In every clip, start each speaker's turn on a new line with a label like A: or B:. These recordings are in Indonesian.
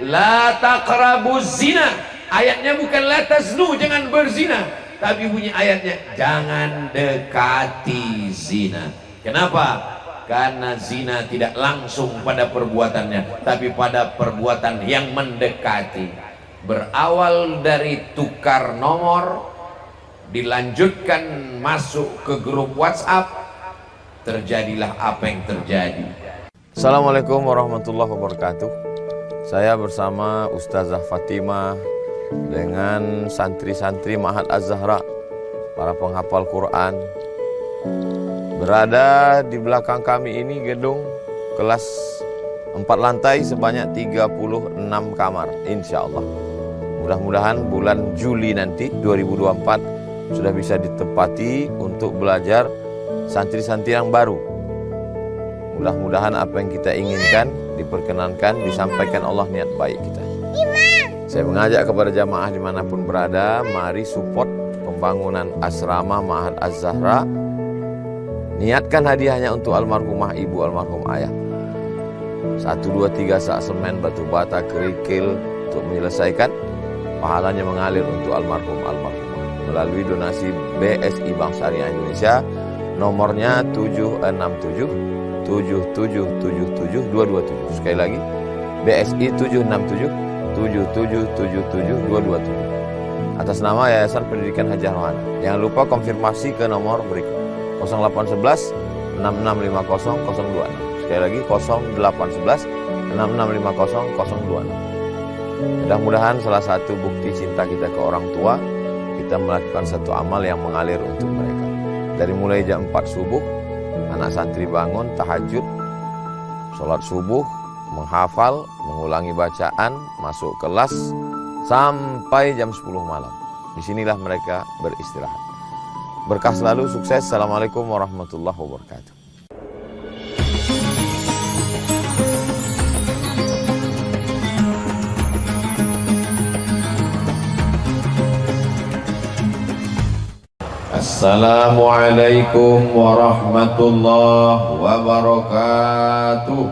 A: la taqrabuz zina. Ayatnya bukan la taznu, jangan berzina, tapi bunyi ayatnya jangan dekati zina. Kenapa? Karena zina tidak langsung pada perbuatannya, tapi pada perbuatan yang mendekati. Berawal dari tukar nomor, dilanjutkan masuk ke grup WhatsApp, terjadilah apa yang terjadi.
B: Assalamualaikum warahmatullahi wabarakatuh. Saya bersama Ustazah Fatimah dengan santri-santri Ma'had Az-Zahra, para penghafal Quran. Berada di belakang kami ini gedung kelas 4 lantai sebanyak 36 kamar, insya Allah. Mudah-mudahan bulan Juli nanti 2024 sudah bisa ditempati untuk belajar santri-santri yang baru. Mudah-mudahan apa yang kita inginkan diperkenankan, disampaikan Allah niat baik kita. Saya mengajak kepada jamaah dimanapun berada, mari support pembangunan asrama Ma'had Az-Zahra. Niatkan hadiahnya untuk almarhumah ibu, almarhum ayah. 1, 2, 3 sak semen, batu bata, kerikil untuk menyelesaikan. Pahalanya mengalir untuk almarhumah melalui donasi BSI Bank Syariah Indonesia. Nomornya 767 7777 227. Sekali lagi, BSI 767 7777 227 atas nama Yayasan Pendidikan Haji Rohana. Jangan lupa konfirmasi ke nomor berikut 0811 6650 026. Sekali lagi 0811 6650 026. Mudah-mudahan salah satu bukti cinta kita ke orang tua, kita melakukan satu amal yang mengalir untuk mereka. Dari mulai jam 4 subuh, anak santri bangun, tahajud, sholat subuh, menghafal, mengulangi bacaan, masuk kelas, sampai jam 10 malam. Disinilah mereka beristirahat. Berkah selalu, sukses. Assalamualaikum warahmatullahi wabarakatuh.
A: Assalamualaikum warahmatullahi wabarakatuh.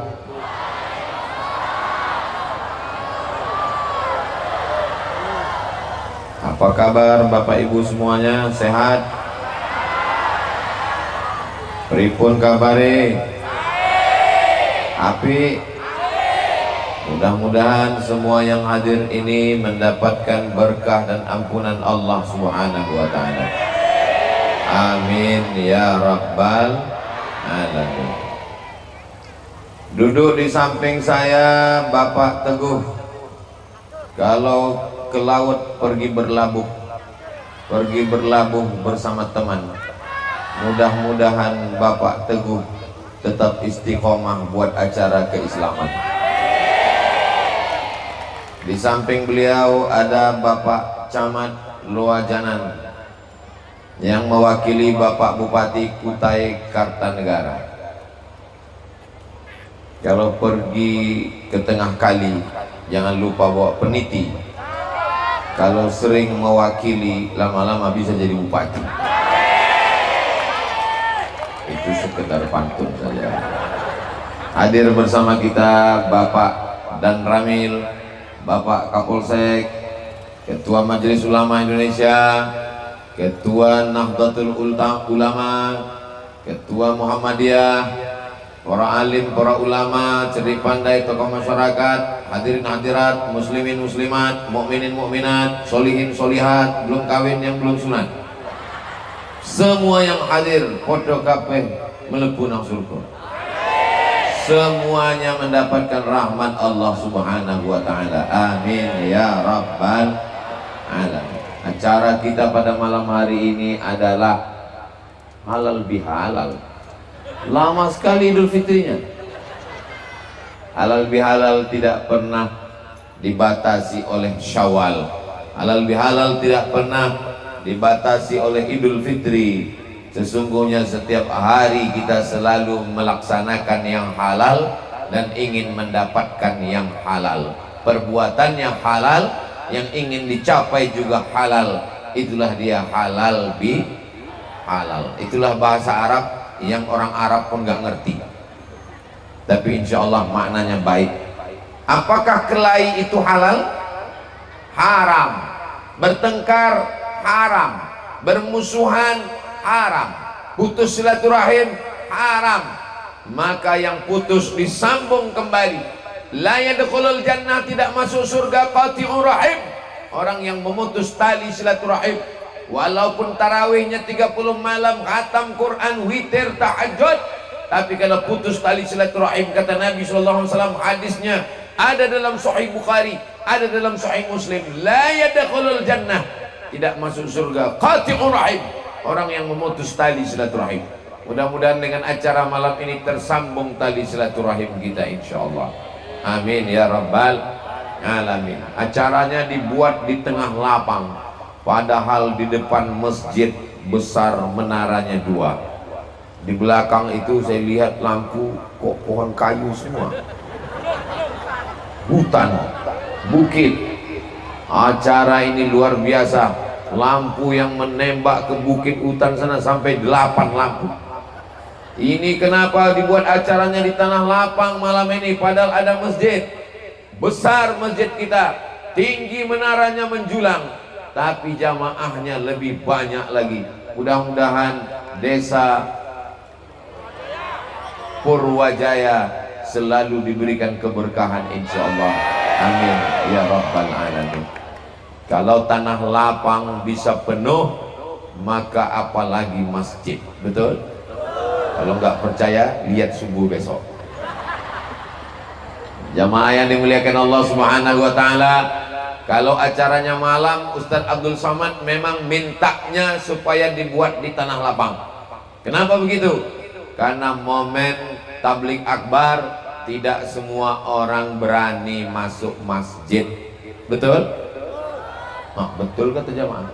A: Apa kabar Bapak Ibu semuanya? Sehat? Pripun kabare? Api? Mudah-mudahan semua yang hadir ini mendapatkan berkah dan ampunan Allah Subhanahu wa ta'ala. Amin ya rabbal alamin. Duduk di samping saya Bapak Teguh. Kalau ke laut pergi berlabuh bersama teman. Mudah-mudahan Bapak Teguh tetap istiqomah buat acara keislaman. Di samping beliau ada Bapak Camat Loajanan yang mewakili Bapak Bupati Kutai Kartanegara. Kalau pergi ke tengah kali, jangan lupa bawa peniti. Kalau sering mewakili, lama-lama bisa jadi bupati. Itu sekedar pantun saja. Hadir bersama kita Bapak Dan Ramil, Bapak Kapolsek, Ketua Majelis Ulama Indonesia, Ketua Nahdlatul Ulama, Ketua Muhammadiyah, para alim, para ulama, cerdik pandai, tokoh masyarakat, hadirin hadirat, muslimin muslimat, mukminin mukminat, solihin solihat, belum kawin yang belum sunat, semua yang hadir podo kabeh mlebu nang surga. Semuanya mendapatkan rahmat Allah Subhanahu wa ta'ala. Amin ya rabbal alamin. Acara kita pada malam hari ini adalah halal bihalal. Lama sekali Idul Fitrinya. Halal bihalal tidak pernah dibatasi oleh Syawal. Halal bihalal tidak pernah dibatasi oleh Idul Fitri. Sesungguhnya setiap hari kita selalu melaksanakan yang halal dan ingin mendapatkan yang halal. Perbuatannya halal, yang ingin dicapai juga halal. Itulah dia halal bi halal. Itulah bahasa Arab yang orang Arab pun gak ngerti, tapi insya Allah maknanya baik. Apakah kelahi itu halal? Haram. Bertengkar haram. Bermusuhan haram. Putus silaturahim haram. Maka yang putus disambung kembali. La yadkhulul jannah, tidak masuk surga qati'ur rahim, orang yang memutus tali silaturahim. Walaupun tarawihnya 30 malam, khatam Quran, witir, tahajud, tapi kalau putus tali silaturahim, kata Nabi SAW, hadisnya ada dalam Sahih Bukhari, ada dalam Sahih Muslim, la yadkhulul jannah, tidak masuk surga qati'ur rahim, orang yang memutus tali silaturahim. Mudah-mudahan dengan acara malam ini tersambung tali silaturahim kita insyaallah. Amin ya rabbal alamin. Acaranya dibuat di tengah lapang, padahal di depan masjid besar, menaranya 2. Di belakang itu saya lihat lampu, kok pohon kayu semua, hutan, bukit. Acara ini luar biasa, lampu yang menembak ke bukit hutan sana sampai 8 lampu. Ini kenapa dibuat acaranya di tanah lapang malam ini, padahal ada masjid besar, masjid kita tinggi, menaranya menjulang, tapi jamaahnya lebih banyak lagi. Mudah-mudahan desa Purwajaya selalu diberikan keberkahan insyaallah. Amin ya rabbal alamin. Kalau tanah lapang bisa penuh, maka apalagi masjid, betul? Kalau nggak percaya, lihat subuh besok. Jamaah yang dimuliakan Allah Subhanahu wa taala, kalau acaranya malam, Ustadz Abdul Somad memang mintanya supaya dibuat di tanah lapang. Kenapa begitu? Karena momen tabligh akbar, tidak semua orang berani masuk masjid. Betul? Oh, betul kata jamaah.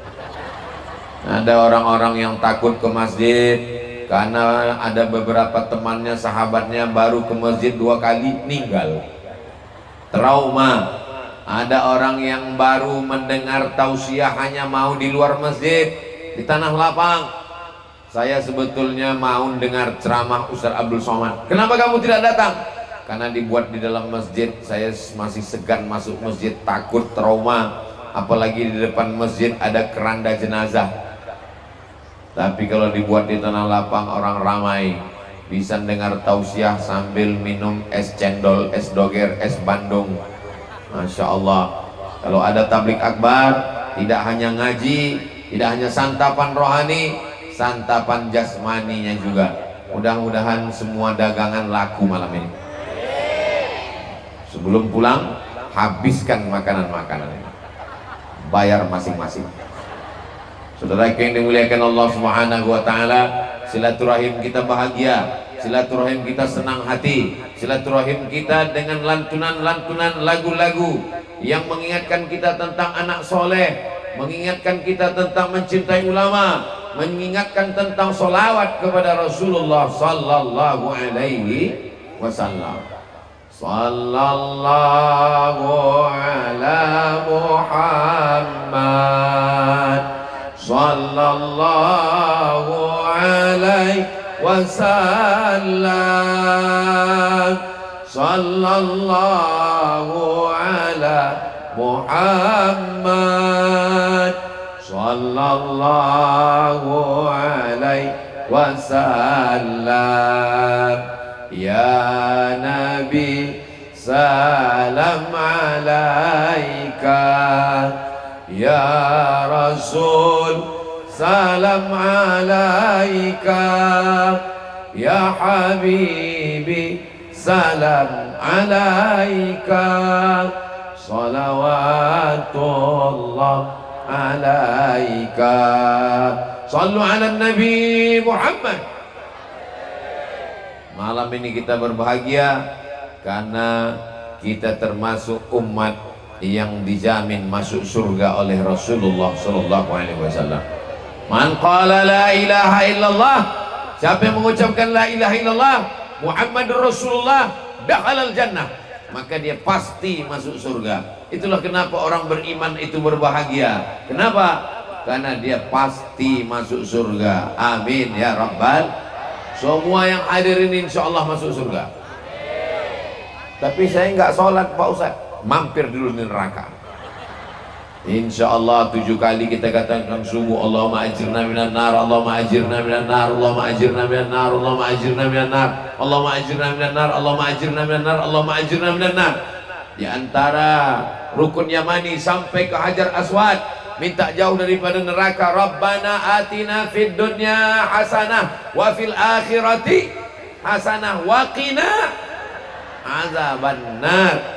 A: Ada orang-orang yang takut ke masjid karena ada beberapa temannya, sahabatnya baru ke masjid 2 kali meninggal, trauma. Ada orang yang baru mendengar tausiah hanya mau di luar masjid, di tanah lapang. Saya sebetulnya mau dengar ceramah Ustaz Abdul Somad. Kenapa kamu tidak datang? Karena dibuat di dalam masjid, saya masih segan masuk masjid, takut, trauma. Apalagi di depan masjid ada keranda jenazah. Tapi kalau dibuat di tanah lapang, orang ramai, bisa dengar tausiah sambil minum es cendol, es doger, es bandung. Masya Allah. Kalau ada tabligh akbar, tidak hanya ngaji, tidak hanya santapan rohani, santapan jasmaninya juga. Mudah-mudahan semua dagangan laku malam ini. Sebelum pulang, habiskan makanan-makanan ini, bayar masing-masing. Saudara yang dimuliakan Allah Subhanahu wa taala, silaturahim kita bahagia, silaturahim kita senang hati, silaturahim kita dengan lantunan-lantunan lagu-lagu yang mengingatkan kita tentang anak soleh, mengingatkan kita tentang mencintai ulama, mengingatkan tentang solawat kepada Rasulullah sallallahu alaihi wasallam. Sallallahu ala Muhammad sallallahu alaihi wasallam. Sallallahu ala Muhammad sallallahu alaihi wasallam. Ya Nabi salam alaika, ya Rasul salam alaika, ya Habibi salam alaika, salawatullah alaika. Sallu ala Nabi Muhammad. Malam ini kita berbahagia karena kita termasuk umat yang dijamin masuk surga oleh Rasulullah sallallahu alaihi wasallam. Man qala la ilaha illallah, siapa yang mengucapkan la ilaha illallah Muhammadur Rasulullah, dakhalal jannah, maka dia pasti masuk surga. Itulah kenapa orang beriman itu berbahagia. Kenapa? Karena dia pasti masuk surga. Amin ya rabbal. Semua yang hadir ini insya Allah masuk surga. Tapi saya nggak sholat Pak Ustaz. Mampir dulu di neraka. Insya Allah 7 kali kita katakan subuh, Allahumma ajirna minan nar, Allahumma ajirna minan nar, Allahumma ajirna minan nar, Allahumma ajirna minan nar, Allahumma ajirna minan nar, Allahumma ajirna minan nar, Allahumma ajirna minan nar. Di antara rukun Yamani sampai ke Hajar Aswad, minta jauh daripada neraka. Rabbana atina fid dunya hasanah wa fil akhirati hasanah wa qina azabannar.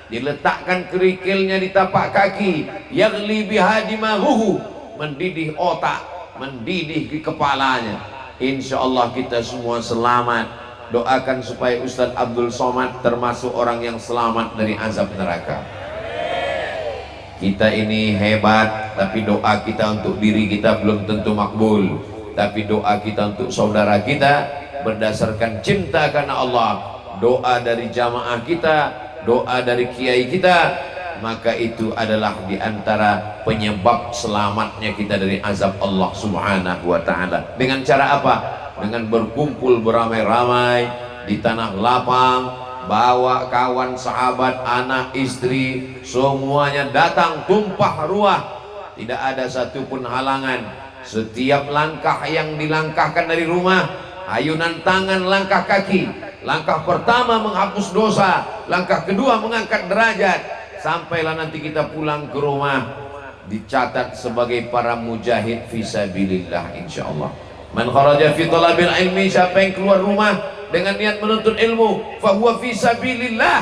A: Diletakkan kerikilnya di tapak kaki, yaghli biha dimahuhu, mendidih otak, mendidih di kepalanya. Insya Allah kita semua selamat. Doakan supaya Ustadz Abdul Somad termasuk orang yang selamat dari azab neraka. Kita ini hebat, tapi doa kita untuk diri kita belum tentu makbul. Tapi doa kita untuk saudara kita berdasarkan cinta karena Allah. Doa dari jamaah kita, doa dari kiai kita, maka itu adalah diantara penyebab selamatnya kita dari azab Allah subhanahu wa ta'ala. Dengan cara apa? Dengan berkumpul beramai-ramai di tanah lapang, bawa kawan, sahabat, anak, istri, semuanya datang tumpah ruah, tidak ada satupun halangan. Setiap langkah yang dilangkahkan dari rumah, ayunan tangan, langkah kaki, langkah pertama menghapus dosa, langkah kedua mengangkat derajat, sampailah nanti kita pulang ke rumah dicatat sebagai para mujahid fisabilillah insyaallah. Man kharaja fi talabil ilmi, siapa yang keluar rumah dengan niat menuntut ilmu, fahuwa fisabilillah,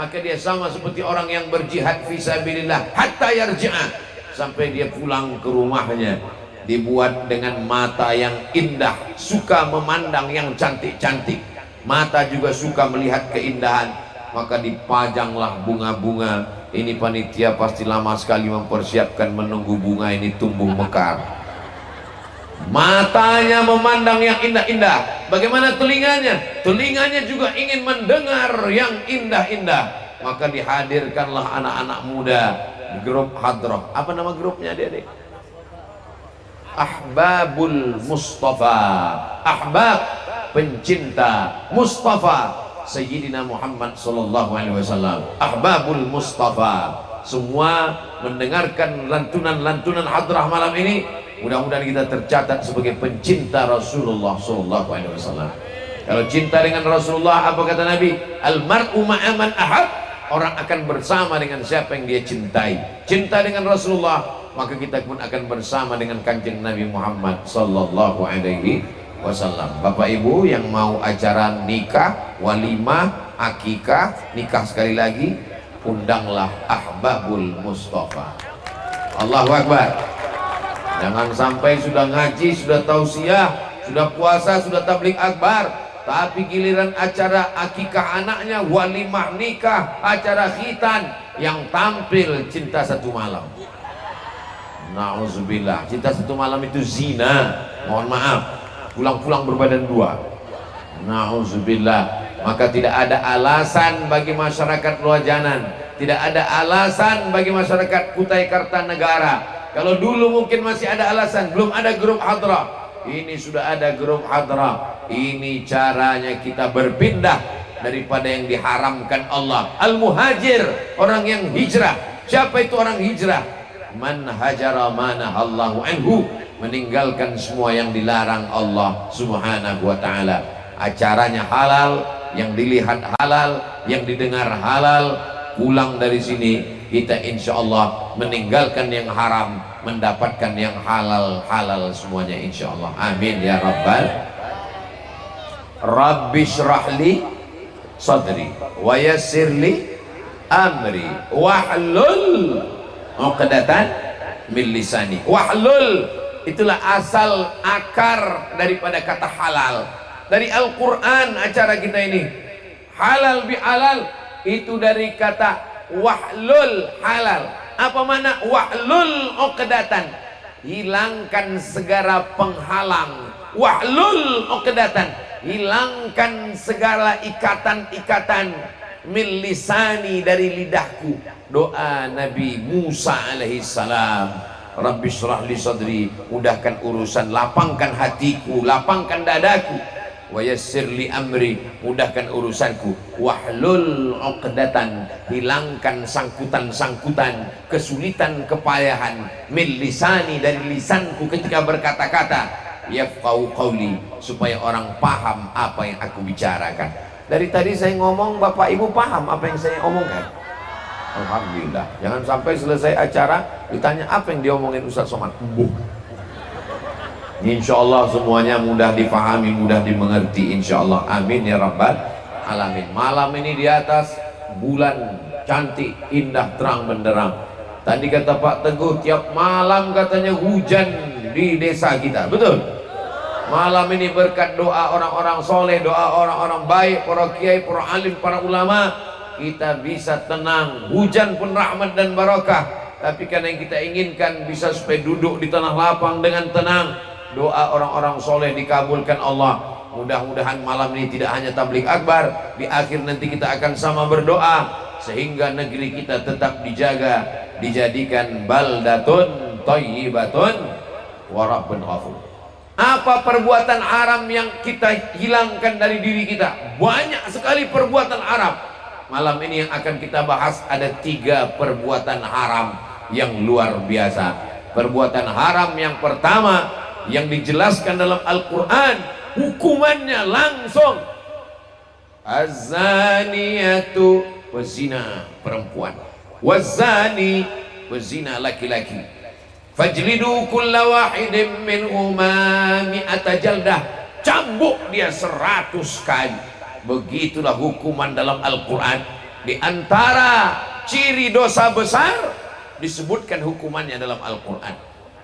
A: maka dia sama seperti orang yang berjihad fisabilillah hatta yarji'a, sampai dia pulang ke rumahnya. Dibuat dengan mata yang indah, suka memandang yang cantik-cantik, mata juga suka melihat keindahan, maka dipajanglah bunga-bunga. Ini panitia pasti lama sekali mempersiapkan menunggu bunga ini tumbuh mekar. Matanya memandang yang indah-indah. Bagaimana telinganya? Telinganya juga ingin mendengar yang indah-indah. Maka dihadirkanlah anak-anak muda di grup hadrah. Apa nama grupnya adik-adik? Ahbabul Mustafa. Ahbab, pencinta Mustafa Sayyidina Muhammad sallallahu alaihi wasallam. Ahbabul Mustafa. Semua mendengarkan lantunan-lantunan hadrah malam ini, mudah-mudahan kita tercatat sebagai pencinta Rasulullah sallallahu alaihi wasallam. Kalau cinta dengan Rasulullah, apa kata Nabi? Al-mar'u ma'a man ahab. Orang akan bersama dengan siapa yang dia cintai. Cinta dengan Rasulullah, maka kita pun akan bersama dengan kanjeng Nabi Muhammad sallallahu alaihi wasallam. Bapak Ibu yang mau acara nikah, walimah, akikah, nikah sekali lagi, undanglah Ahbabul Mustafa. Allahu Akbar. Jangan sampai sudah ngaji, sudah tausiah, sudah puasa, sudah tabligh akbar, tapi giliran acara akikah anaknya, walimah nikah, acara khitan, yang tampil cinta satu malam. Na'udzubillah. Cinta satu malam itu zina, mohon maaf, pulang-pulang berbadan dua. Na'udzubillah. Maka tidak ada alasan bagi masyarakat Luajanan, tidak ada alasan bagi masyarakat Kutai Kartanegara. Kalau dulu mungkin masih ada alasan, belum ada grup hadrah. Ini sudah ada grup hadrah. Ini caranya kita berpindah daripada yang diharamkan Allah. Al-muhajir, orang yang hijrah. Siapa itu orang hijrah? Man hajara manahallahu anhu, meninggalkan semua yang dilarang Allah subhanahu wa ta'ala. Acaranya halal, yang dilihat halal, yang didengar halal. Pulang dari sini kita insya Allah meninggalkan yang haram, mendapatkan yang halal semuanya insya Allah. Amin ya rabbal. Rabbi syrahli sadri wa yassirli amri wahlul uqdatan min lisani. Wahlul, itulah asal akar daripada kata halal. Dari Al-Quran acara kita ini. Halal bihalal itu dari kata wahlul, halal. Apa makna wahlul uqdatan? Hilangkan segala penghalang. Wahlul uqdatan, hilangkan segala ikatan-ikatan min lisani, dari lidahku. Doa Nabi Musa alaihi salam. Rabbi syrah li sadri, mudahkan urusan, lapangkan hatiku, lapangkan dadaku. wa yassir li amri, mudahkan urusanku, wahlul 'uqdatan, hilangkan sangkutan-sangkutan, kesulitan, kepayahan, min lisani, dari lisanku ketika berkata-kata, yafqahu qawli, supaya orang paham apa yang aku bicarakan. Dari tadi saya ngomong, Bapak Ibu paham apa yang saya omongkan? Alhamdulillah. Jangan sampai selesai acara ditanya apa yang diomongin Ustaz Somad. Insya Allah semuanya mudah dipahami, mudah dimengerti, insya Allah. Amin ya rabbal alamin. Malam ini di atas bulan cantik, indah, terang benderang. Tadi kata Pak Teguh, tiap malam katanya hujan di desa kita, betul? Malam ini berkat doa orang-orang soleh, doa orang-orang baik, para kiai, para alim, para ulama, kita bisa tenang. Hujan pun rahmat dan barakah. Tapi karena yang kita inginkan bisa supaya duduk di tanah lapang dengan tenang. Doa orang-orang soleh dikabulkan Allah. Mudah-mudahan malam ini tidak hanya tabligh akbar, di akhir nanti kita akan sama berdoa sehingga negeri kita tetap dijaga, dijadikan baldatun thayyibatun wa rabbun ghafur. Apa perbuatan haram yang kita hilangkan dari diri kita? Banyak sekali perbuatan haram. Malam ini yang akan kita bahas ada 3 perbuatan haram yang luar biasa. Perbuatan haram yang pertama yang dijelaskan dalam Al-Quran, hukumannya langsung az-zaniyatu, pezina perempuan, waz-zani, pezina laki-laki, fajlidu kulla wahidin minhuma mi'ata jaldah, cambuk dia 100 kali. Begitulah hukuman dalam Al-Quran. Di antara ciri dosa besar disebutkan hukumannya dalam Al-Quran.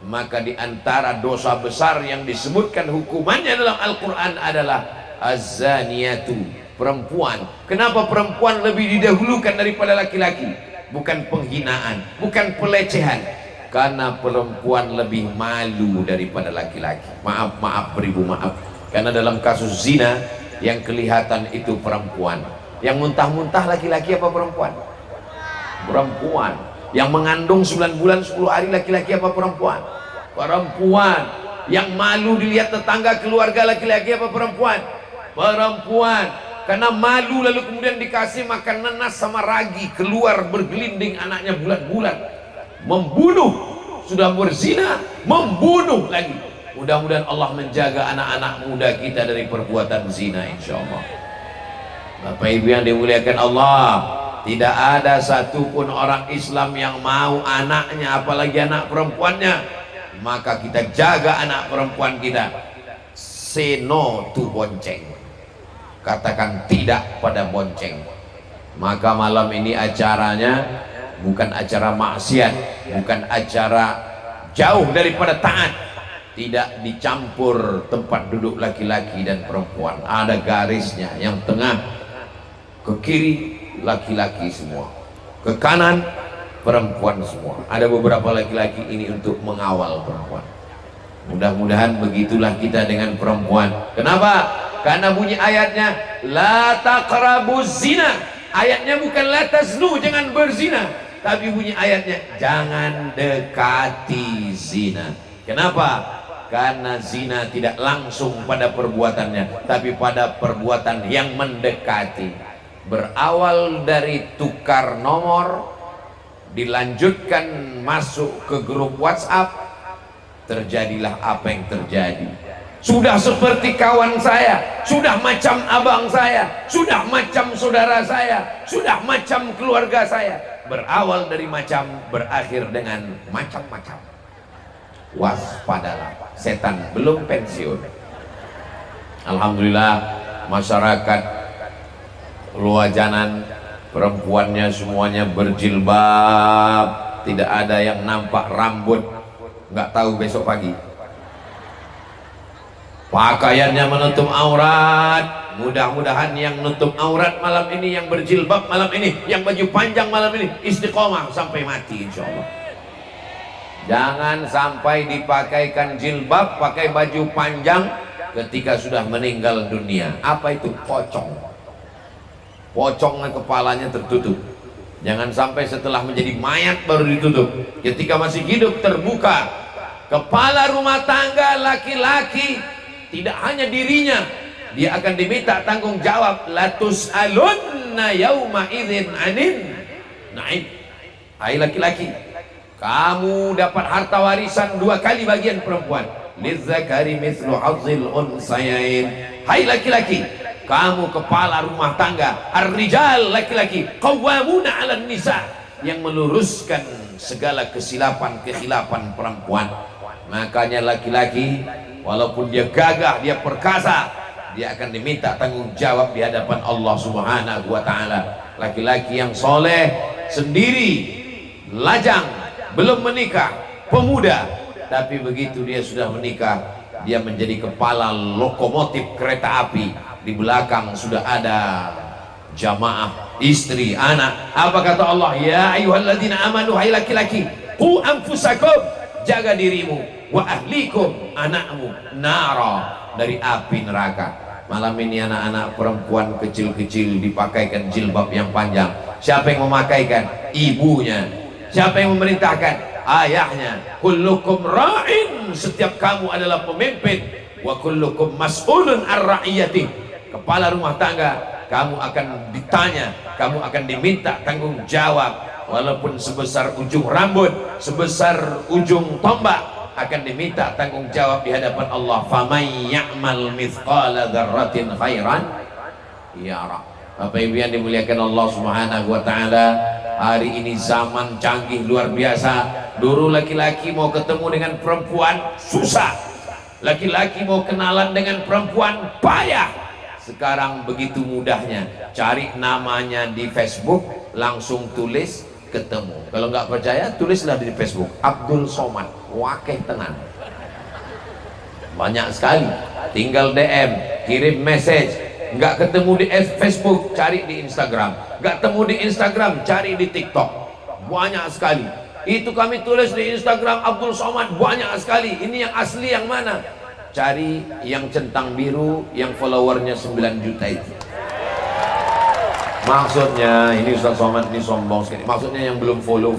A: Maka di antara dosa besar yang disebutkan hukumannya dalam Al-Quran adalah az-zaniyatu, perempuan. Kenapa perempuan lebih didahulukan daripada laki-laki? Bukan penghinaan, bukan pelecehan, karena perempuan lebih malu daripada laki-laki. Maaf beribu, maaf. Karena dalam kasus zina yang kelihatan itu perempuan, yang muntah-muntah laki-laki apa perempuan? Perempuan. Yang mengandung 9 bulan 10 hari laki-laki apa perempuan? Perempuan. Yang malu dilihat tetangga keluarga laki-laki apa perempuan? Perempuan. Karena malu lalu kemudian dikasih makan nanas sama ragi, keluar bergelinding anaknya bulan-bulan, membunuh, sudah berzina, membunuh lagi. Mudah-mudahan Allah menjaga anak-anak muda kita dari perbuatan zina, insya Allah. Bapak Ibu yang dimuliakan Allah, tidak ada satupun orang Islam yang mau anaknya, apalagi anak perempuannya. Maka kita jaga anak perempuan kita. Say no to bonceng. Katakan tidak pada bonceng. Maka malam ini acaranya bukan acara maksiat, bukan acara jauh daripada taat. Tidak dicampur tempat duduk laki-laki dan perempuan. Ada garisnya, yang tengah ke kiri laki-laki semua, ke kanan perempuan semua. Ada beberapa laki-laki ini untuk mengawal perempuan. Mudah-mudahan begitulah kita dengan perempuan. Kenapa? Karena bunyi ayatnya la taqrabuz zina. Ayatnya bukan la taznu, jangan berzina, tapi bunyi ayatnya jangan dekati zina. Kenapa? Karena zina tidak langsung pada perbuatannya, tapi pada perbuatan yang mendekati. Berawal dari tukar nomor, dilanjutkan masuk ke grup WhatsApp, terjadilah apa yang terjadi. Sudah seperti kawan saya, sudah macam abang saya, sudah macam saudara saya, sudah macam keluarga saya. Berawal dari macam, berakhir dengan macam-macam. Waspadalah, setan belum pensiun. Alhamdulillah masyarakat Luajanan perempuannya semuanya berjilbab, tidak ada yang nampak rambut, nggak tahu besok pagi. Pakaiannya menutup aurat. Mudah-mudahan yang nutup aurat malam ini, yang berjilbab malam ini, yang baju panjang malam ini istiqomah sampai mati insya Allah. Jangan sampai dipakaikan jilbab, pakai baju panjang ketika sudah meninggal dunia. Apa itu? Pocong. Pocongnya kepalanya tertutup. Jangan sampai setelah menjadi mayat baru ditutup. Ketika masih hidup terbuka. Kepala rumah tangga laki-laki, tidak hanya dirinya, dia akan diminta tanggung jawab. Latus alunna yauma idzin anin naim. Hai laki-laki, kamu dapat harta warisan 2 kali bagian perempuan. Lizzakari mithlu hazzil unsayain. Hai laki-laki, kamu kepala rumah tangga. Ar-rijal, laki-laki, qawwamuna 'alan nisa, yang meluruskan segala kesilapan-kesilapan perempuan. Makanya laki-laki walaupun dia gagah, dia perkasa, dia akan diminta tanggung jawab di hadapan Allah Subhanahu wa taala. Laki-laki yang soleh sendiri, lajang, belum menikah, pemuda, tapi begitu dia sudah menikah, dia menjadi kepala lokomotif kereta api. Di belakang sudah ada jamaah, istri, anak. Apa kata Allah? Ya ayyuhalladzina amanu, hai laki-laki, qu anfusakum, jaga dirimu, wa ahlikum, anakmu, nara, dari api neraka. Malam ini anak-anak perempuan kecil-kecil dipakaikan jilbab yang panjang. Siapa yang memakaikan? Ibunya. Siapa yang memerintahkan? Ayahnya. Kullukum ra'in, setiap kamu adalah pemimpin. Wa kullukum mas'ulun ar-ra'iyati, kepala rumah tangga. Kamu akan ditanya, kamu akan diminta tanggung jawab. Walaupun sebesar ujung rambut, sebesar ujung tombak, akan diminta tanggung jawab di hadapan Allah. Famay ya'mal mithqala dzarratin khairan yara. Bapak Ibu yang dimuliakan Allah Subhanahu wa taala, hari ini zaman canggih luar biasa. Dulu laki-laki mau ketemu dengan perempuan susah, laki-laki mau kenalan dengan perempuan payah. Sekarang begitu mudahnya, cari namanya di Facebook, langsung tulis, ketemu. Kalau nggak percaya, tulislah di Facebook Abdul Somad, wakeh tenan, banyak sekali. Tinggal DM, kirim message. Nggak ketemu di Facebook, cari di Instagram. Nggak ketemu di Instagram, cari di TikTok. Banyak sekali. Itu kami tulis di Instagram Abdul Somad, banyak sekali. Ini yang asli yang mana? Cari yang centang biru, yang followernya 9 juta itu. Maksudnya, ini Ustaz Somad ini sombong sekali. Maksudnya yang belum follow.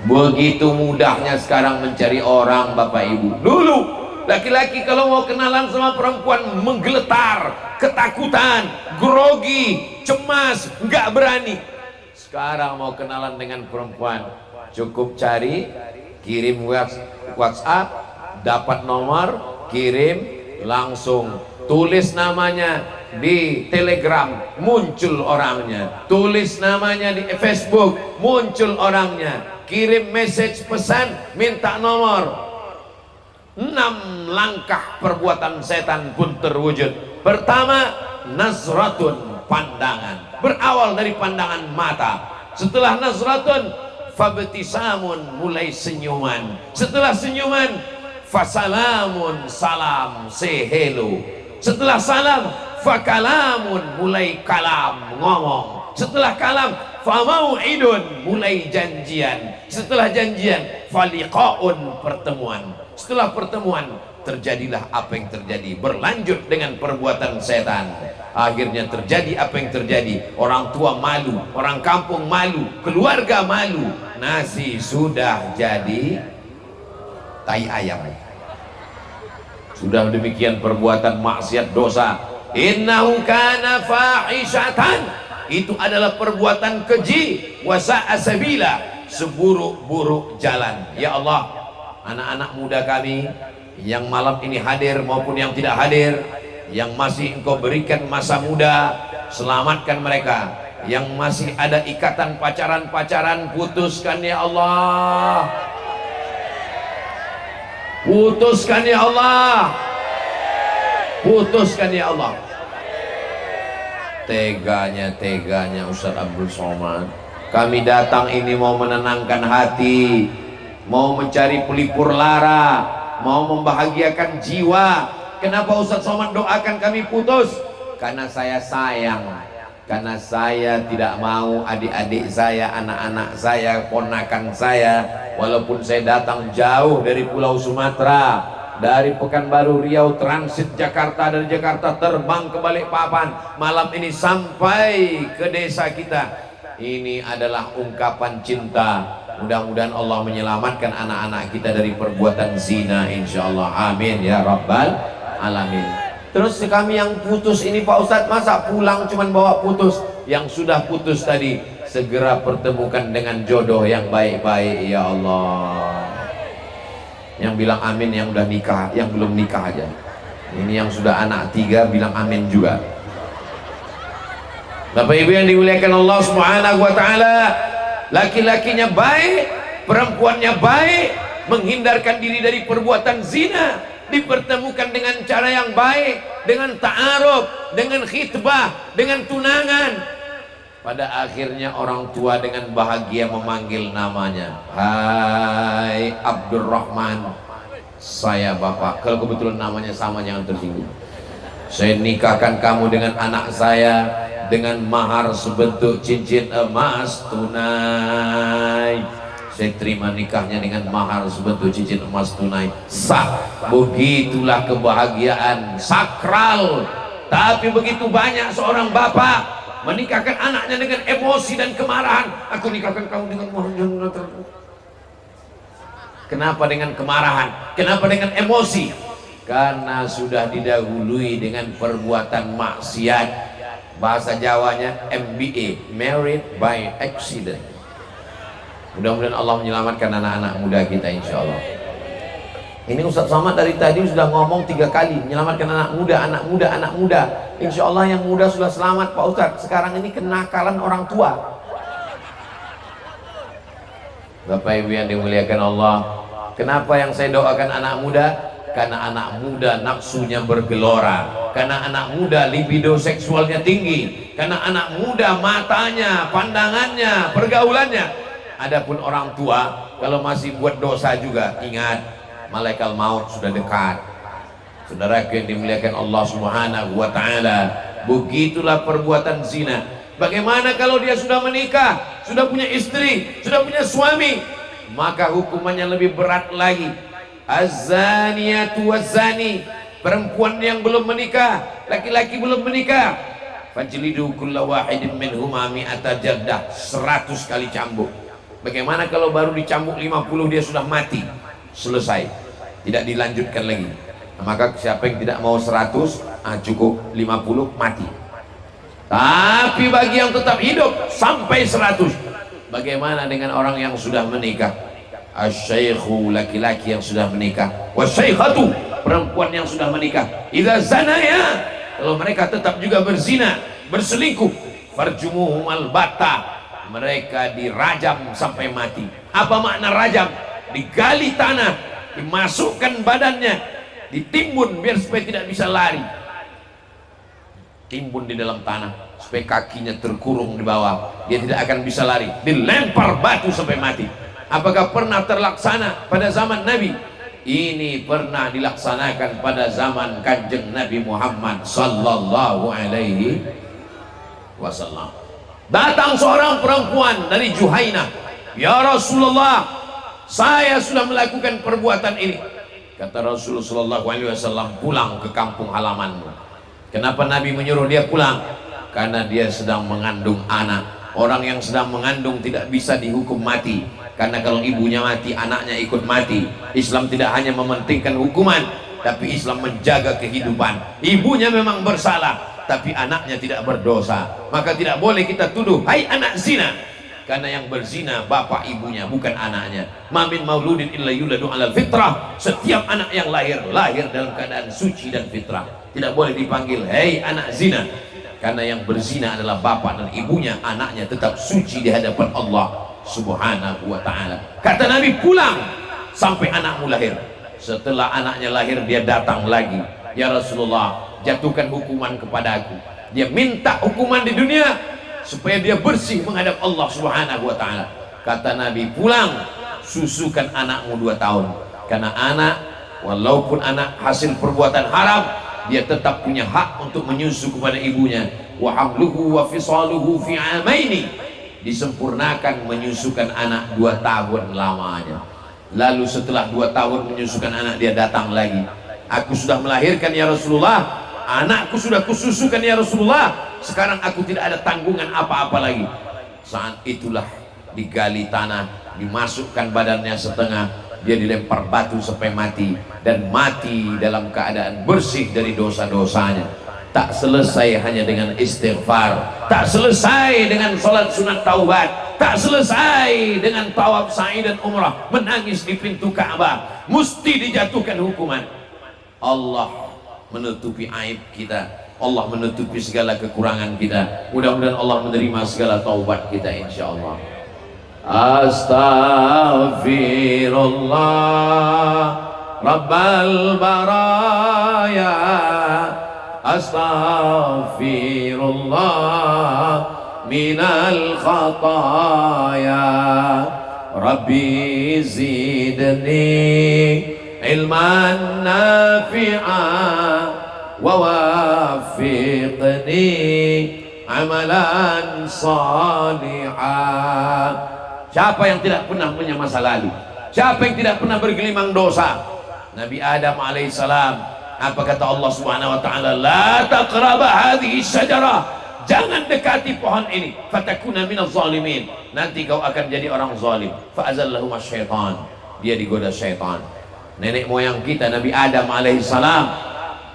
A: Begitu mudahnya sekarang mencari orang, Bapak Ibu. Dulu laki-laki kalau mau kenalan sama perempuan menggeletar, ketakutan, grogi, cemas, nggak berani. Sekarang mau kenalan dengan perempuan, cukup cari, kirim WhatsApp, dapat nomor, kirim, langsung tulis namanya di Telegram, muncul orangnya. Tulis namanya di Facebook, muncul orangnya. Kirim message pesan, minta nomor. 6 langkah perbuatan setan pun terwujud. Pertama, nazratun, pandangan. Berawal dari pandangan mata. Setelah nazratun, fabtisamun, mulai senyuman. Setelah senyuman, fasalamun, salam, say hello. Setelah salam, fakalamun, mulai kalam, ngomong. Setelah kalam, famau'idun, mulai janjian. Setelah janjian, faliqaun, pertemuan. Setelah pertemuan, terjadilah apa yang terjadi. Berlanjut dengan perbuatan setan. Akhirnya terjadi apa yang terjadi. Orang tua malu, orang kampung malu, keluarga malu. Nasi sudah jadi tai ayam. Sudah demikian perbuatan maksiat, dosa. Innahu kana fahishatan, itu adalah perbuatan keji. Wasa'a sabila, seburuk-buruk jalan. Ya Allah, anak-anak muda kami yang malam ini hadir maupun yang tidak hadir, yang masih Engkau berikan masa muda, selamatkan mereka. Yang masih ada ikatan pacaran-pacaran, putuskan ya Allah. Putuskan ya Allah. Putuskan ya Allah. Teganya Ustaz Abdul Somad. Kami datang ini mau menenangkan hati, mau mencari pelipur lara, mau membahagiakan jiwa. Kenapa Ustaz Somad doakan kami putus? Karena saya sayang, karena saya tidak mau adik-adik saya, anak-anak saya, ponakan saya, walaupun saya datang jauh dari Pulau Sumatera, dari Pekanbaru, Riau, transit Jakarta, dari Jakarta terbang ke Balikpapan, malam ini sampai ke desa kita. Ini adalah ungkapan cinta. Mudah-mudahan Allah menyelamatkan anak-anak kita dari perbuatan zina, insyaallah. Amin ya rabbal alamin.
B: Terus kami yang putus ini Pak Ustadz, masa pulang cuman bawa putus? Yang sudah putus tadi segera pertemukan dengan jodoh yang baik-baik ya Allah. Yang bilang amin yang udah nikah, yang belum nikah aja. Ini yang sudah anak 3 bilang amin juga. Bapak Ibu yang dimuliakan Allah Subhanahu wa taala, laki-lakinya baik, perempuannya baik, menghindarkan diri dari perbuatan zina, dipertemukan dengan cara yang baik, dengan ta'aruf, dengan khitbah, dengan tunangan. Pada akhirnya orang tua dengan bahagia memanggil namanya, hai Abdurrahman, saya bapak. Kalau kebetulan namanya sama jangan tersinggung. Saya nikahkan kamu dengan anak saya dengan mahar sebentuk cincin emas tunai. Saya terima nikahnya dengan mahar sebentuk cincin emas tunai. Sah. Begitulah kebahagiaan sakral. Tapi begitu banyak seorang bapak menikahkan anaknya dengan emosi dan kemarahan. Aku nikahkan kamu dengan mahar. Kenapa dengan kemarahan? Kenapa dengan emosi? Karena sudah didahului dengan perbuatan maksiat. Bahasa Jawanya MBA, married by accident. Mudah-mudahan Allah menyelamatkan anak-anak muda kita insya Allah. Ini Ustaz Somad dari tadi sudah ngomong 3 kali menyelamatkan anak muda, anak muda, anak muda. Insya Allah yang muda sudah selamat Pak Ustaz. Sekarang ini kenakalan orang tua. Bapak Ibu yang dimuliakan Allah, kenapa yang saya doakan anak muda? Karena anak muda nafsunya bergelora, karena anak muda libido seksualnya tinggi, karena anak muda matanya, pandangannya, pergaulannya. Adapun orang tua kalau masih buat dosa juga, ingat malaikat maut sudah dekat. Saudara yang dimuliakan Allah Subhanahu wa taala, begitulah perbuatan zina. Bagaimana kalau dia sudah menikah, sudah punya istri, sudah punya suami? Maka hukumannya lebih berat lagi. Az-zaniyatu waz-zani, perempuan yang belum menikah, laki-laki belum menikah, fajlidu kulla wahidin minhuma mi'ata jaldah, 100 kali cambuk. Bagaimana kalau baru dicambuk 50 dia sudah mati? Selesai, tidak dilanjutkan lagi. Maka siapa yang tidak mau 100, cukup 50 mati. Tapi bagi yang tetap hidup sampai 100, bagaimana dengan orang yang sudah menikah? Asy-syaikhu, laki-laki yang sudah menikah, wasyaikhatu, perempuan yang sudah menikah, idza zanaya, kalau mereka tetap juga berzina, berselingkuh, farjumuhumal batta, mereka dirajam sampai mati. Apa makna rajam? Digali tanah, dimasukkan badannya, ditimbun biar supaya tidak bisa lari. Timbun di dalam tanah supaya kakinya terkurung di bawah, dia tidak akan bisa lari, dilempar batu sampai mati. Apakah pernah terlaksana pada zaman Nabi? Ini pernah dilaksanakan pada zaman Kanjeng Nabi Muhammad sallallahu alaihi wasallam. Datang seorang perempuan dari Juhainah, ya Rasulullah, saya sudah melakukan perbuatan ini. Kata Rasulullah sallallahu alaihi wasallam, pulang ke kampung halamanmu. Kenapa Nabi menyuruh dia pulang? Karena dia sedang mengandung anak. Orang yang sedang mengandung tidak bisa dihukum mati, karena kalau ibunya mati, anaknya ikut mati. Islam tidak hanya mementingkan hukuman, tapi Islam menjaga kehidupan. Ibunya memang bersalah, tapi anaknya tidak berdosa. Maka tidak boleh kita tuduh, hai anak zina, karena yang berzina bapak ibunya, bukan anaknya. Ma min mauludin illa yuladu alal fitrah. Setiap anak yang lahir dalam keadaan suci dan fitrah. Tidak boleh dipanggil hei anak zina, karena yang berzina adalah bapak dan ibunya, anaknya tetap suci di hadapan Allah Subhanahu wa ta'ala. Kata Nabi, pulang sampai anakmu lahir. Setelah anaknya lahir, dia datang lagi, ya Rasulullah, jatuhkan hukuman kepada aku. Dia minta hukuman di dunia supaya dia bersih menghadap Allah Subhanahu wa ta'ala. Kata Nabi, pulang, susukan anakmu 2 tahun. Karena anak, walaupun anak hasil perbuatan haram, dia tetap punya hak untuk menyusu kepada ibunya. Wa hamluhu wa fisaluhu fi amaini, disempurnakan menyusukan anak 2 tahun lamanya. Lalu setelah 2 tahun menyusukan anak, dia datang lagi, aku sudah melahirkan ya Rasulullah, anakku sudah kususukan ya Rasulullah, sekarang aku tidak ada tanggungan apa-apa lagi. Saat itulah digali tanah, dimasukkan badannya setengah,
A: dia dilempar batu sampai mati, dan mati dalam keadaan bersih dari dosa-dosanya. Tak selesai hanya dengan istighfar, tak selesai dengan salat sunat taubat, tak selesai dengan tawaf sa'i dan umrah, menangis di pintu Ka'bah, mesti dijatuhkan hukuman. Allah menutupi aib kita, Allah menutupi segala kekurangan kita. Mudah-mudahan Allah menerima segala taubat kita insyaallah. Astaghfirullah Rabbal baraya, astaghfirullah minal khataya, Rabbi zidni ilman nafi'a wa wafiqni amalan salihah. Siapa yang tidak pernah punya masa lalu? Siapa yang tidak pernah bergelimang dosa? Nabi Adam alaihissalam, apa kata Allah Subhanahu wa taala? La taqraba hadhihi syajarah. Jangan dekati pohon ini. Fatakuna minaz zalimin. Nanti kau akan jadi orang zalim. Fa azallahuma syaitan. Dia digoda syaitan. Nenek moyang kita Nabi Adam alaihissalam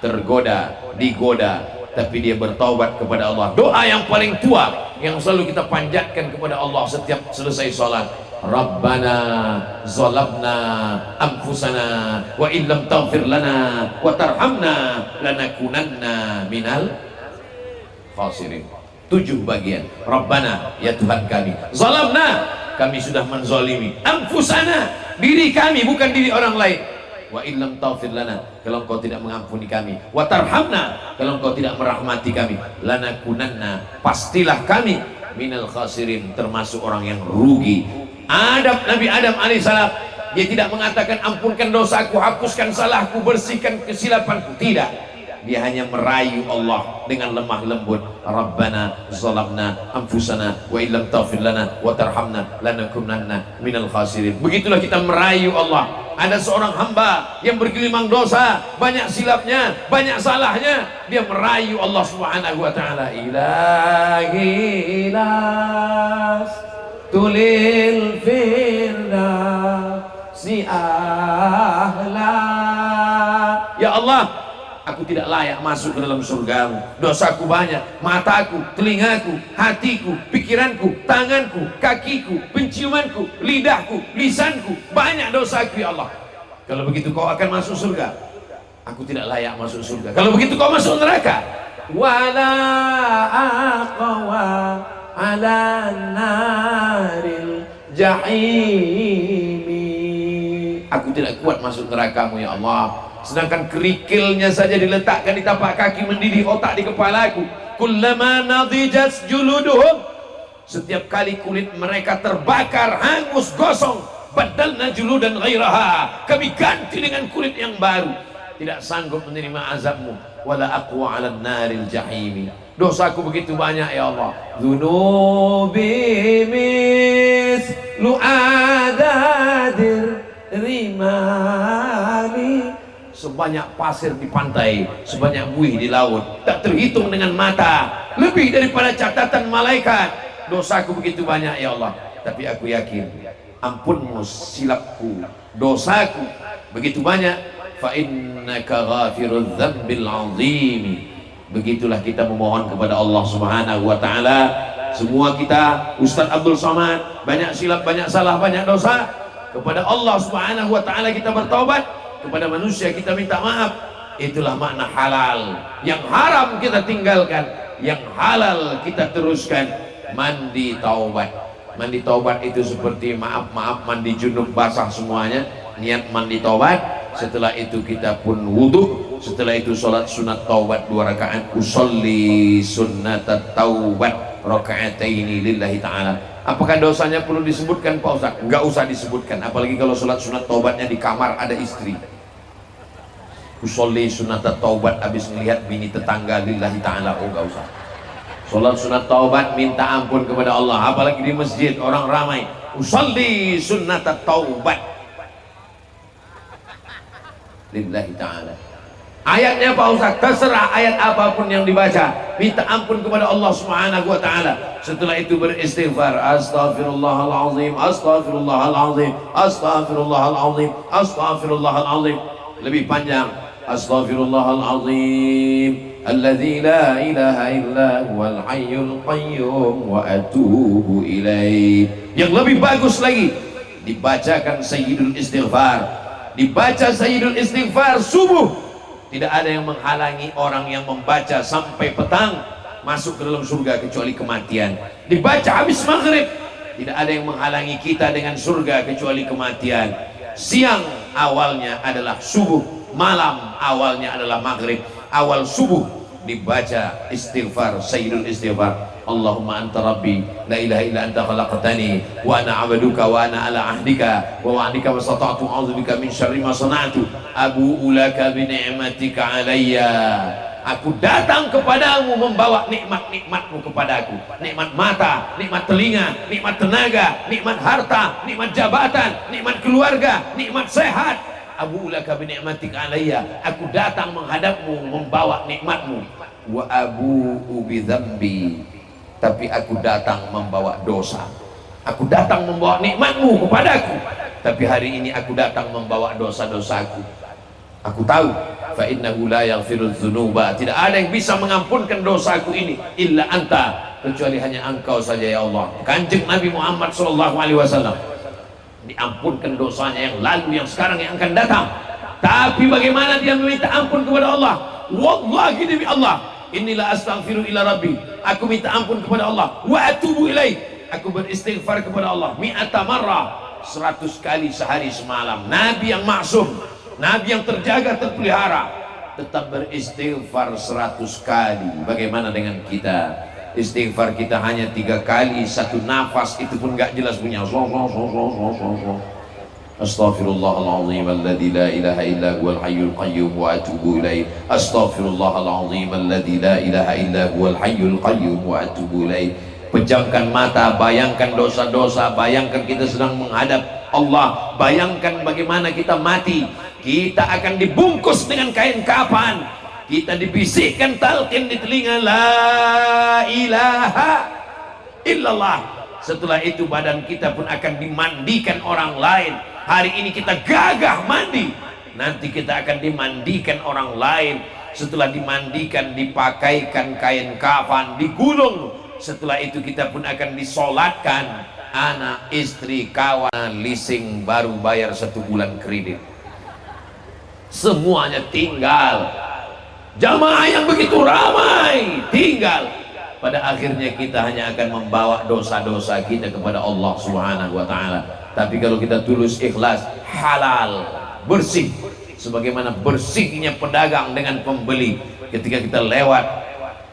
A: tergoda, digoda, tapi dia bertaubat kepada Allah. Doa yang paling tua yang selalu kita panjatkan kepada Allah setiap selesai sholat. Rabbana zalamna anfusana wa illam taghfir lana wa tarhamna lanakunanna minal khasirin. 7 bagian. Rabbana, ya Tuhan kami, zalamna, kami sudah menzalimi, anfusana, diri kami, bukan diri orang lain, wa illam taghfir lana, kalau engkau tidak mengampuni kami, wa tarhamna, kalau engkau tidak merahmati kami, lanakunanna, pastilah kami, minal khasirin, termasuk orang yang rugi. Adab Nabi Adam alaihissalam, dia tidak mengatakan ampunkan dosaku, hapuskan salahku, bersihkan kesilapanku, tidak. Dia hanya merayu Allah dengan lemah lembut. Rabbana zalamna anfusana wa illam taghfir lana wa tarhamna lanakunanna minal khasirin. Begitulah kita merayu Allah. Ada seorang hamba yang bergelimang dosa, banyak silapnya, banyak salahnya, dia merayu Allah Subhanahu wa taala. Ilahi las tulil firdausi ahla. Ya Allah, aku tidak layak masuk ke dalam surgamu. Dosaku banyak, mataku, telingaku, hatiku, pikiranku, tanganku, kakiku, penciumanku, lidahku, lisanku, banyak dosaku ya Allah. Kalau begitu kau akan masuk surga, aku tidak layak masuk surga. Kalau begitu kau masuk neraka. Wala aqwa ala naril jahimi. Aku tidak kuat masuk nerakamu ya Allah. Sedangkan kerikilnya saja diletakkan di tapak kaki, mendidih otak di kepalaku. Kullama nadijat juluduhum, setiap kali kulit mereka terbakar, hangus, gosong, badalna juludan ghairaha, kami ganti dengan kulit yang baru. Tidak sanggup menerima azabmu. Wala aqwa 'alan naril jahimi. Dosaku begitu banyak ya Allah. Dzunubi mislu adadir rimali, sebanyak pasir di pantai, sebanyak buih di laut, tak terhitung dengan mata, lebih daripada catatan malaikat. Dosaku begitu banyak ya Allah, tapi aku yakin ampunmu silapku, dosaku begitu banyak. Fa innaka ghafirudz dzambil 'azim. Begitulah kita memohon kepada Allah Subhanahu wa taala. Semua kita, Ustaz Abdul Somad, banyak silap, banyak salah, banyak dosa. Kepada Allah Subhanahu wa taala kita bertaubat, kepada manusia kita minta maaf. Itulah makna halal. Yang haram kita tinggalkan, yang halal kita teruskan. Mandi taubat. Mandi taubat itu seperti maaf mandi junub basah semuanya, niat mandi taubat. Setelah itu kita pun wudhu. Setelah itu sholat sunat taubat 2 rakaat. Usolli sunnat taubat raka'ataini lillahi ta'ala. Apakah dosanya perlu disebutkan Pak Ustaz? Enggak usah disebutkan, apalagi kalau sholat sunat taubatnya di kamar ada istri. Usolli sunat taubat habis melihat bini tetangga lillahi ta'ala. Oh enggak usah. Sholat sunat taubat minta ampun kepada Allah, apalagi di masjid orang ramai. Usolli sunat taubat lillahi ta'ala. Ayatnya Pak Ustaz, terserah ayat apapun yang dibaca, minta ampun kepada Allah Subhanahu wa taala. Setelah itu beristighfar, astaghfirullahalazim, astaghfirullahalazim, astaghfirullahalazim, astaghfirullahalazim. Lebih panjang, astaghfirullahalazim, alladzi la ilaha illa huwal hayyul qayyum wa atubu ilaih. Yang lebih bagus lagi, dibacakan Sayyidul Istighfar. Dibaca Sayyidul Istighfar subuh. Tidak ada yang menghalangi orang yang membaca sampai petang masuk ke dalam surga kecuali kematian. Dibaca habis maghrib, tidak ada yang menghalangi kita dengan surga kecuali kematian. Siang awalnya adalah subuh, malam awalnya adalah maghrib. Awal subuh dibaca istighfar, Sayyidul Istighfar. Allahumma anta rabbi la ilaha illa anta khalaqtani wa ana 'abduka wa ana ala ahdika wa wa'dika wa stata'tu a'udzubika min syarri ma sana'tu abu'u laka bi ni'matika 'alayya. Aku datang kepadamu membawa nikmat-nikmatmu kepadaku, nikmat mata, nikmat telinga, nikmat tenaga, nikmat harta, nikmat jabatan, nikmat keluarga, nikmat sehat. Abu'u laka bi ni'matika 'alayya. Aku datang menghadapmu membawa nikmatmu. Wa abu'u bi dzambi. Tapi aku datang membawa dosa. Aku datang membawa nikmatmu kepadaku, tapi hari ini aku datang membawa dosa-dosaku. Aku tahu, fa innahu la yaghfirudz dzunuba, tidak ada yang bisa mengampunkan dosaku ini illa anta, kecuali hanya engkau saja ya Allah. Kanjeng Nabi Muhammad SAW diampunkan dosanya yang lalu, yang sekarang, yang akan datang. Tapi bagaimana dia meminta ampun kepada Allah? Wallahi demi Allah, inilah astaghfiru ila rabbi, aku minta ampun kepada Allah, wa atubu ilaih, aku beristighfar kepada Allah mi'ata marrah, 100 kali sehari semalam. Nabi yang maksum, Nabi yang terjaga, terpelihara, tetap beristighfar 100 kali. Bagaimana dengan kita? Istighfar kita hanya 3 kali, 1 nafas itu pun gak jelas punya. Astaghfirullahaladzim alladzi la ilaha illa huwal hayyul qayyum wa atubu ilaih. Astaghfirullahaladzim alladzi la ilaha illa huwal hayyul qayyum wa atubu ilaih. Pejamkan mata, bayangkan dosa-dosa, bayangkan kita sedang menghadap Allah, bayangkan bagaimana kita mati. Kita akan dibungkus dengan kain kafan, kita dibisikkan talqin di telinga, la ilaha illallah. Setelah itu badan kita pun akan dimandikan orang lain. Hari ini kita gagah mandi, nanti kita akan dimandikan orang lain. Setelah dimandikan, dipakaikan kain kafan, digulung. Setelah itu kita pun akan disolatkan. Anak, istri, kawan, leasing, baru bayar 1 bulan kredit, semuanya tinggal. Jamaah yang begitu ramai tinggal. Pada akhirnya kita hanya akan membawa dosa-dosa kita kepada Allah Subhanahu wa ta'ala. Tapi kalau kita tulus, ikhlas, halal, bersih, sebagaimana bersihnya pedagang dengan pembeli. Ketika kita lewat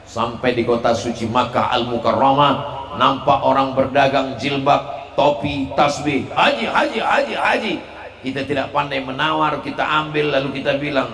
A: sampai di kota suci Makkah Al-Mukarramah, nampak orang berdagang jilbab, topi, tasbih, haji, haji, haji, haji. Kita tidak pandai menawar, kita ambil lalu kita bilang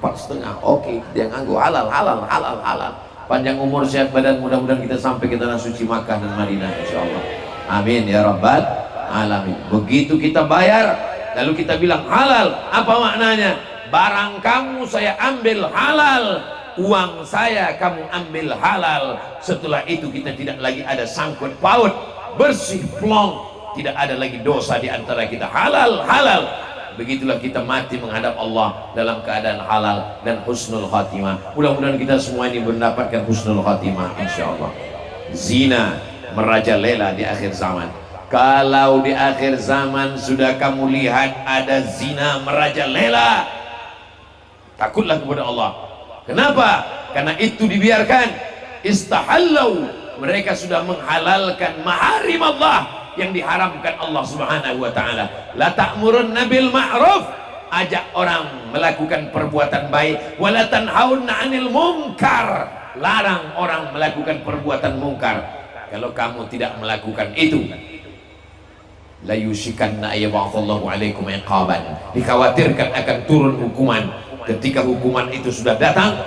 A: 4,5, oke, dia nganggu, halal, halal, halal, halal. Panjang umur, sehat badan, mudah-mudahan kita sampai ke tanah suci Makkah dan Madinah insyaallah. Amin ya rabbal alamin. Begitu kita bayar lalu kita bilang halal, apa maknanya? Barang kamu saya ambil halal, uang saya kamu ambil halal. Setelah itu kita tidak lagi ada sangkut paut, bersih plong, tidak ada lagi dosa di antara kita. Halal, halal. Begitulah kita mati menghadap Allah dalam keadaan halal dan husnul khatimah. Mudah-mudahan kita semua ini mendapatkan husnul khatimah insyaallah. Zina merajalela di akhir zaman. Kalau di akhir zaman sudah kamu lihat ada zina merajalela, takutlah kepada Allah. Kenapa? Karena itu dibiarkan. Istahallau, mereka sudah menghalalkan maharim Allah yang diharamkan Allah Subhanahu wa ta'ala. La ta'murunna bil ma'ruf, ajak orang melakukan perbuatan baik, wa la tanhaunna 'anil munkar, larang orang melakukan perbuatan mungkar. Kalau kamu tidak melakukan itu, la yushikanna ayyab'atsallahu 'alaikum iqaban, dikhawatirkan akan turun hukuman. Ketika hukuman itu sudah datang,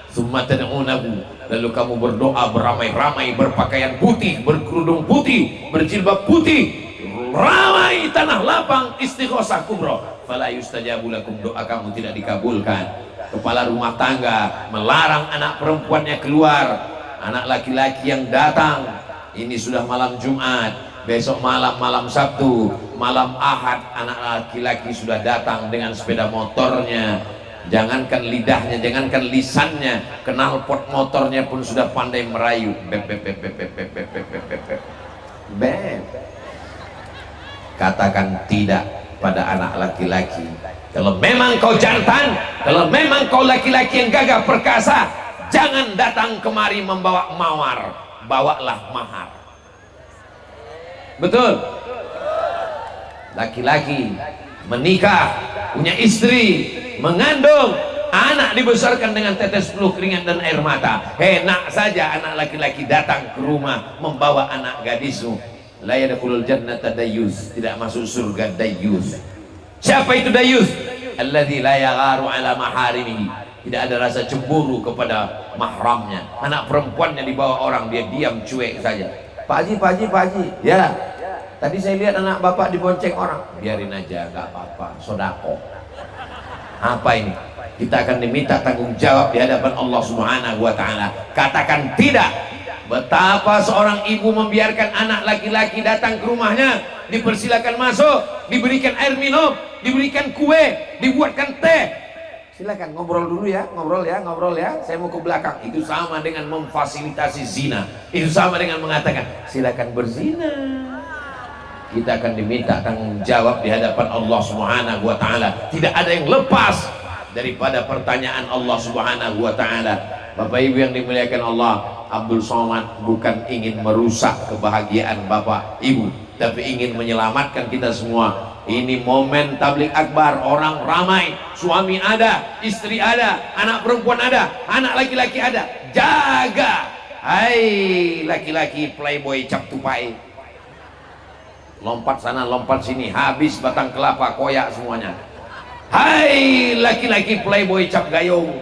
A: summa tad'unahu, lalu kamu berdoa beramai-ramai, berpakaian putih, berkerudung putih, berjilbab putih, ramai tanah lapang istighosah kubro, fala yustajabu lakum, doa kamu tidak dikabulkan. Kepala rumah tangga melarang anak perempuannya keluar, anak laki-laki yang datang, ini sudah malam Jumat, besok malam Sabtu, malam Ahad, anak laki-laki sudah datang dengan sepeda motornya, jangankan lidahnya, jangankan lisannya, knalpot motornya pun sudah pandai merayu, bep bep bep bep bep bep bep bep bep bep bep. Katakan tidak pada anak laki-laki. Kalau memang kau jantan, kalau memang kau laki-laki yang gagah perkasa, jangan datang kemari membawa mawar, bawalah mahar. Betul? Laki-laki menikah, punya istri, mengandung, anak dibesarkan dengan tetes peluh keringat dan air mata. Enak saja anak laki-laki datang ke rumah membawa anak gadismu. La yadkhulul jannata dayyus, tidak masuk surga dayyus. Siapa itu dayyus? Alladzi la yagharu ala maharimihi, tidak ada rasa cemburu kepada mahramnya. Anak perempuannya dibawa orang, dia diam cuek saja. Pak Haji, ya. Tadi saya lihat anak bapak dibonceng orang. Biarin aja, nggak apa-apa, sodako. Apa ini? Kita akan diminta tanggung jawab di hadapan Allah Subhanahu wa Ta'ala. Katakan tidak. Betapa seorang ibu membiarkan anak laki-laki datang ke rumahnya, dipersilakan masuk, diberikan air minum, diberikan kue, dibuatkan teh. Silakan ngobrol dulu ya, ngobrol ya. Saya mau ke belakang. Itu sama dengan memfasilitasi zina. Itu sama dengan mengatakan silakan berzina. Kita akan diminta tanggung jawab di hadapan Allah Subhanahu wa Ta'ala. Tidak ada yang lepas daripada pertanyaan Allah Subhanahu wa Ta'ala. Bapak Ibu yang dimuliakan Allah, Abdul Somad bukan ingin merusak kebahagiaan Bapak Ibu, tapi ingin menyelamatkan kita semua. Ini momen tablik akbar, orang ramai, suami ada, istri ada, anak perempuan ada, anak laki-laki ada. Jaga, hai laki-laki playboy cap tupai, lompat sana lompat sini, habis batang kelapa koyak semuanya. Hai laki-laki playboy cap gayung,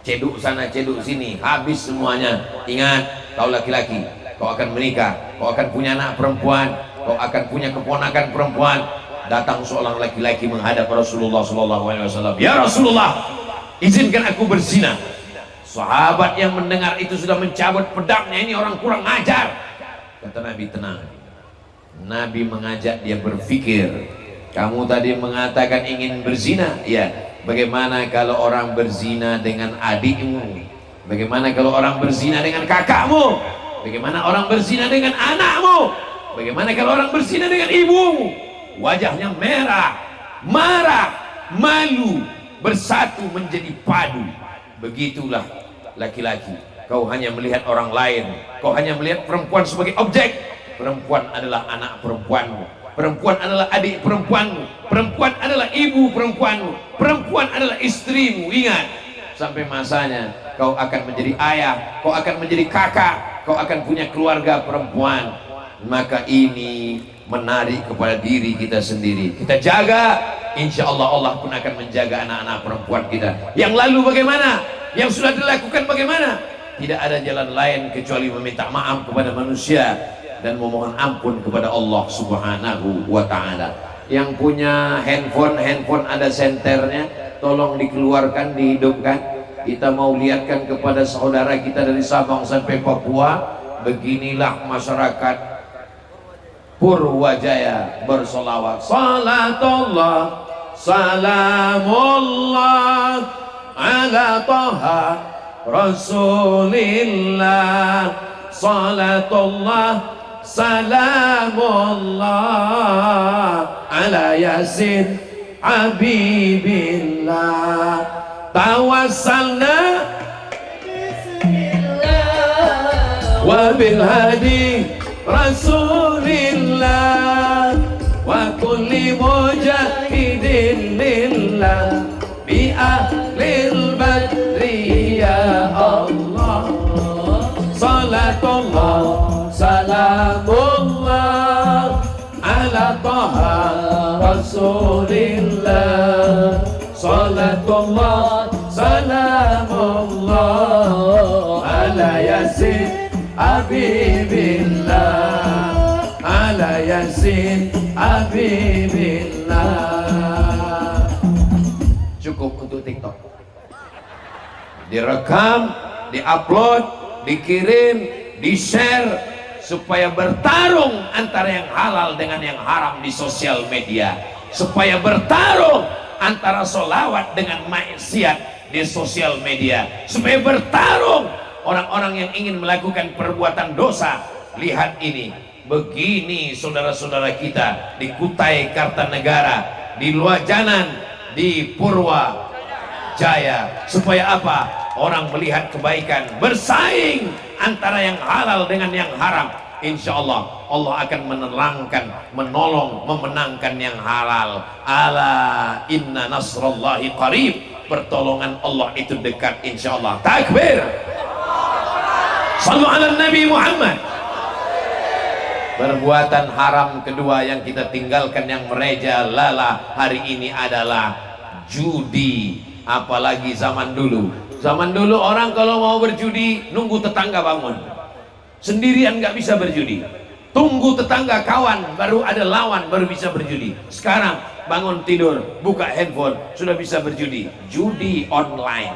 A: ceduk sana ceduk sini, habis semuanya. Ingat, kau laki-laki, kau akan menikah, kau akan punya anak perempuan, kau akan punya keponakan perempuan. Datang seorang laki-laki menghadap Rasulullah SAW. Ya Rasulullah, izinkan aku berzina. Sahabat yang mendengar itu sudah mencabut pedangnya, ini orang kurang ajar. Kata Nabi, tenang. Nabi mengajak dia berpikir. Kamu tadi mengatakan ingin berzina, ya. Bagaimana kalau orang berzina dengan adikmu? Bagaimana kalau orang berzina dengan kakakmu? Bagaimana orang berzina dengan anakmu? Bagaimana kalau orang berzina dengan ibumu? Wajahnya merah, marah, malu, bersatu menjadi padu. Begitulah laki-laki. Kau hanya melihat orang lain, kau hanya melihat perempuan sebagai objek. Perempuan adalah anak perempuanmu, perempuan adalah adik perempuanmu, perempuan adalah ibu perempuanmu, perempuan adalah istrimu. Ingat, sampai masanya kau akan menjadi ayah, kau akan menjadi kakak, kau akan punya keluarga perempuan. Maka ini menarik kepada diri kita sendiri. Kita jaga, insya Allah Allah pun akan menjaga anak-anak perempuan kita. Yang lalu bagaimana? Yang sudah dilakukan bagaimana? Tidak ada jalan lain kecuali meminta maaf kepada manusia dan memohon ampun kepada Allah Subhanahu wa Ta'ala. Yang punya handphone ada senternya, tolong dikeluarkan, dihidupkan. Kita mau lihatkan kepada saudara kita dari Sabang sampai Papua, beginilah masyarakat Purwajaya bersolawat. Salatullah, salamullah ala Taha Rasulillah. Salatullah, salamullah ala Yasin Habibillah. Tawassalna bismillah wa bil hadi Rasulillah wa kulli mujahidin lillah bi ahlil badri ya Allah. Salatullah, salamullah ala Taha Rasulillah. Salatullah, salamullah ala Yasin Habibillah, ala Yasin Habibillah. Cukup untuk TikTok. Direkam, diupload, dikirim, di-share, supaya bertarung antara yang halal dengan yang haram di sosial media, supaya bertarung antara solawat dengan maksiat di sosial media, supaya bertarung orang-orang yang ingin melakukan perbuatan dosa. Lihat ini, begini saudara-saudara kita di Kutai Kartanegara, di Luajanan, di Purwajaya. Supaya apa? Orang melihat kebaikan, bersaing antara yang halal dengan yang haram. Insya Allah Allah akan menerangkan, menolong, memenangkan yang halal. Ala inna nasrallahi qarib. Pertolongan Allah itu dekat, insya Allah. Takbir. Sallu ala Nabi Muhammad. Perbuatan haram kedua yang kita tinggalkan, yang merajalela hari ini adalah judi. Apalagi zaman dulu. Zaman dulu orang kalau mau berjudi nunggu tetangga bangun. Sendirian nggak bisa berjudi. Tunggu tetangga kawan baru ada lawan baru bisa berjudi. Sekarang bangun tidur, buka handphone sudah bisa berjudi. Judi online.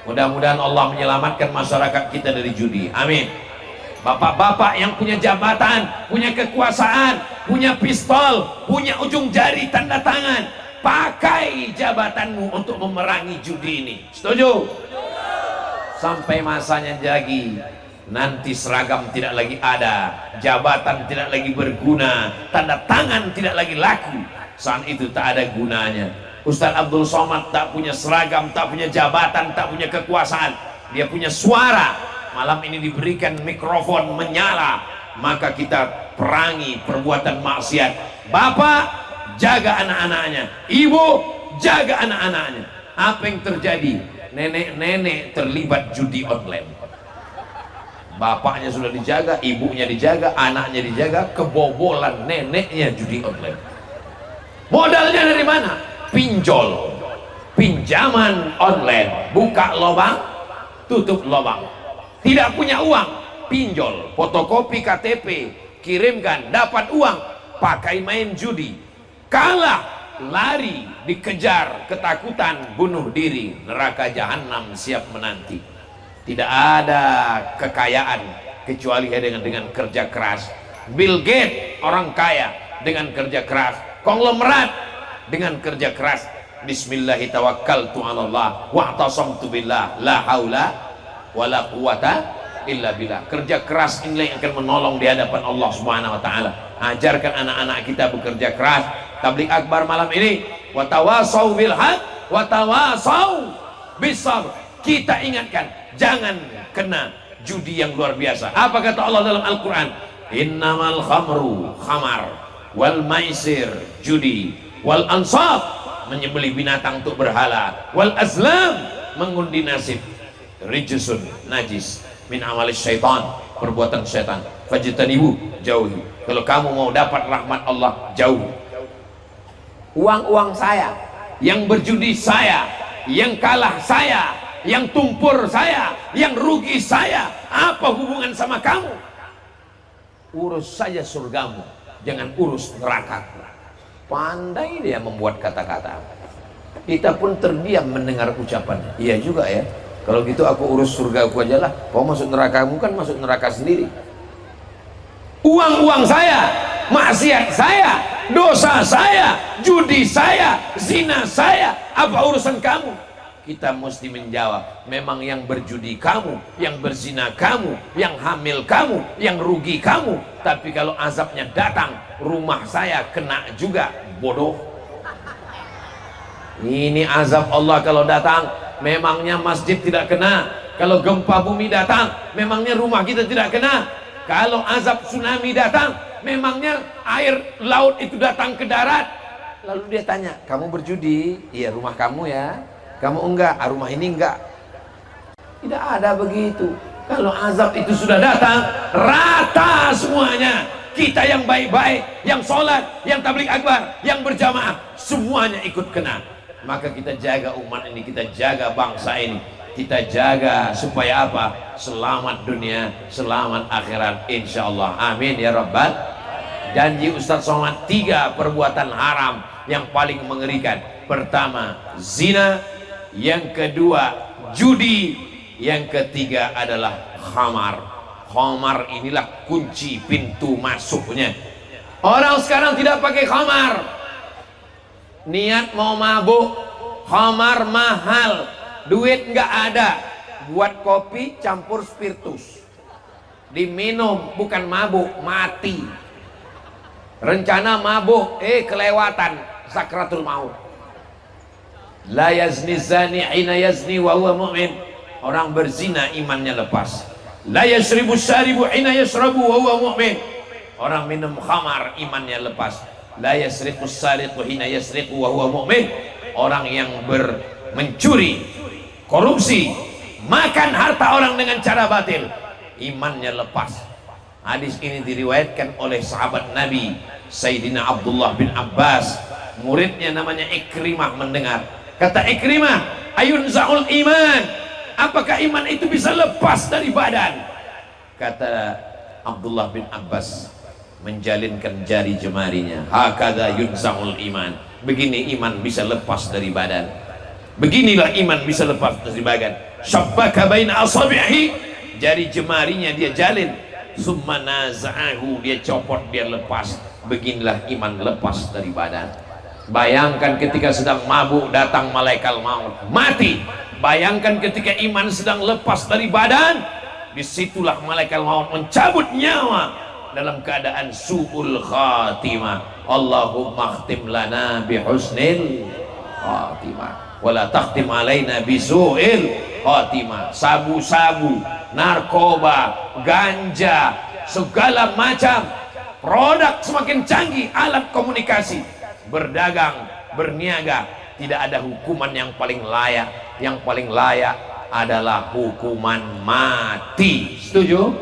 A: Mudah-mudahan Allah menyelamatkan masyarakat kita dari judi. Amin. Bapak-bapak yang punya jabatan, punya kekuasaan, punya pistol, punya ujung jari tanda tangan, pakai jabatanmu untuk memerangi judi ini. Setuju? Sampai masanya lagi, nanti seragam tidak lagi ada, jabatan tidak lagi berguna, tanda tangan tidak lagi laku. Saat itu tak ada gunanya. Ustadz Abdul Somad tak punya seragam, tak punya jabatan, tak punya kekuasaan. Dia punya suara. Malam ini diberikan mikrofon menyala, maka kita perangi perbuatan maksiat. Bapak jaga anak-anaknya, ibu jaga anak-anaknya. Apa yang terjadi? Nenek-nenek terlibat judi online. Bapaknya sudah dijaga, ibunya dijaga, anaknya dijaga, kebobolan neneknya judi online. Modalnya dari mana? Pinjol, pinjaman online. Buka lubang, tutup lubang. Tidak punya uang, pinjol, fotokopi KTP, kirimkan, dapat uang, pakai main judi. Kalah, lari, dikejar, ketakutan, bunuh diri, neraka jahanam siap menanti. Tidak ada kekayaan kecuali dengan kerja keras. Bill Gates orang kaya dengan kerja keras, konglomerat dengan kerja keras. Bismillahirrahmanirrahim. Wa'tasamtu billah la haula wala quwata illa billah. Kerja keras inilah yang akan menolong di hadapan Allah Subhanahu wa taala. Ajarkan anak-anak kita bekerja keras. Tabligh akbar malam ini, wa tawasau bil haq wa tawasau bis sabr. Kita ingatkan, jangan kena judi yang luar biasa. Apa kata Allah dalam Al-Qur'an? Innamal khamru khamar wal maisir judi wal ansab menyembelih binatang untuk berhala, wal azlam mengundi nasib, rijsun najis min amalis syaitan, perbuatan syaitan, fajtanibu jauhi. Kalau kamu mau dapat rahmat Allah, jauh. Uang-uang saya, yang berjudi saya, yang kalah saya, yang tumpur saya, yang rugi saya, apa hubungan sama kamu? Urus saja surgamu, jangan urus nerakaku. Pandai dia membuat kata-kata. Kita pun terdiam mendengar ucapannya. Iya juga ya. Kalau gitu aku urus surga aku aja lah. Kau masuk nerakamu kan masuk neraka sendiri. Uang-uang saya, maksiat saya, dosa saya, judi saya, zina saya, apa urusan kamu? Kita mesti menjawab, memang yang berjudi kamu, yang berzina kamu, yang hamil kamu, yang rugi kamu. Tapi kalau azabnya datang, rumah saya kena juga, bodoh. Ini azab Allah kalau datang, memangnya masjid tidak kena. Kalau gempa bumi datang, memangnya rumah kita tidak kena. Kalau azab tsunami datang, memangnya air laut itu datang ke darat. Lalu dia tanya, kamu berjudi? Iya, rumah kamu ya. Kamu enggak, rumah ini enggak. Tidak ada begitu. Kalau azab itu sudah datang, rata semuanya. Kita yang baik-baik, yang sholat, yang tabligh akbar, yang berjamaah, semuanya ikut kena. Maka kita jaga umat ini, kita jaga bangsa ini, kita jaga supaya apa? Selamat dunia, selamat akhirat, insya Allah. Amin ya rabbal.
C: Janji Ustaz Somad 3 perbuatan haram yang paling mengerikan. Pertama zina, yang kedua judi, yang ketiga adalah khamar. Khamar inilah kunci pintu masuknya. Orang sekarang tidak pakai khamar, niat mau mabuk. Khamar mahal, duit nggak ada, buat kopi campur spiritus, diminum, bukan mabuk, mati. Rencana mabuk, kelewatan sakratul maut. La yazni zani hina yazni wa huwa mu'min. Orang berzina imannya lepas. La yashribu syaribu hina yashrabu wa huwa mu'min. Orang minum khamar imannya lepas. La yasriqu sariqu hina yasriqu wa huwa mu'min. Orang yang mencuri, korupsi, makan harta orang dengan cara batil, imannya lepas. Hadis ini diriwayatkan oleh sahabat Nabi Sayyidina Abdullah bin Abbas. Muridnya namanya Ikrimah mendengar. Kata Ikrimah, ayunza'ul iman, apakah iman itu bisa lepas dari badan? Kata Abdullah bin Abbas, menjalinkan jari jemarinya, hakadha yunza'ul iman, begini iman bisa lepas dari badan. Beginilah iman bisa lepas dari badan. Syabbaka baina asabihi, jari jemarinya dia jalin, summa naza'ahu, dia copot, dia lepas. Beginilah iman lepas dari badan. Bayangkan ketika sedang mabuk datang malaikat maut, mati. Bayangkan ketika iman sedang lepas dari badan, disitulah malaikat maut mencabut nyawa dalam keadaan su'ul khatimah. Allahumma khtim lana bihusnil khatimah wala takhtim alaina bisu'il khatimah. Sabu-sabu, narkoba, ganja, segala macam produk semakin canggih, alat komunikasi, berdagang, berniaga, tidak ada hukuman yang paling layak. Yang paling layak adalah hukuman mati. Setuju?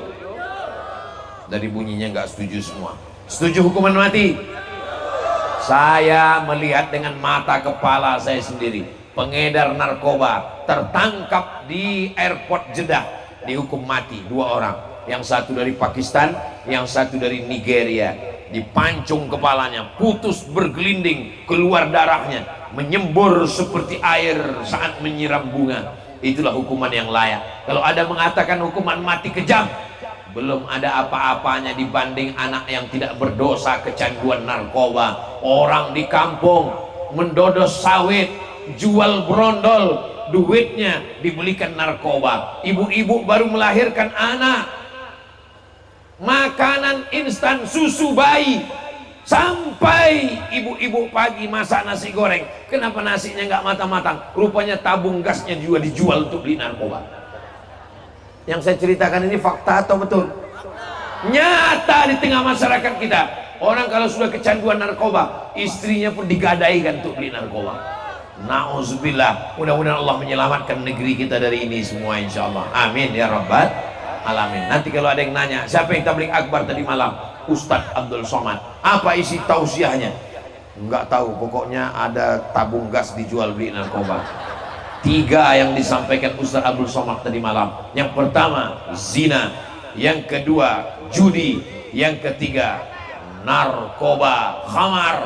C: Dari bunyinya nggak setuju semua. Setuju hukuman mati? Saya melihat dengan mata kepala saya sendiri, pengedar narkoba tertangkap di airport Jeddah, dihukum mati 2 orang. Yang satu dari Pakistan, yang satu dari Nigeria. Dipancung kepalanya, putus bergelinding, keluar darahnya, menyembur seperti air saat menyiram bunga. Itulah hukuman yang layak. Kalau ada mengatakan hukuman mati kejam, belum ada apa-apanya dibanding anak yang tidak berdosa kecanduan narkoba. Orang di kampung mendodos sawit, jual brondol, duitnya dibelikan narkoba. Ibu-ibu baru melahirkan anak, makanan instan, susu bayi, sampai ibu-ibu pagi masak nasi goreng, kenapa nasinya nggak matang-matang? Rupanya tabung gasnya juga dijual untuk beli narkoba. Yang saya ceritakan ini fakta atau betul? Nyata di tengah masyarakat kita. Orang kalau sudah kecanduan narkoba, istrinya pun digadaikan untuk beli narkoba. Na'udzubillah. Mudah-mudahan Allah menyelamatkan negeri kita dari ini semua, insya Allah. Amin ya rabbal alamin. Nanti kalau ada yang nanya, siapa yang tabligh akbar tadi malam? Ustadz Abdul Somad. Apa isi tausiahnya? Enggak tahu, pokoknya ada tabung gas dijual beli narkoba. 3 yang disampaikan Ustadz Abdul Somad tadi malam. Yang pertama zina, yang kedua judi, yang ketiga narkoba, khamar.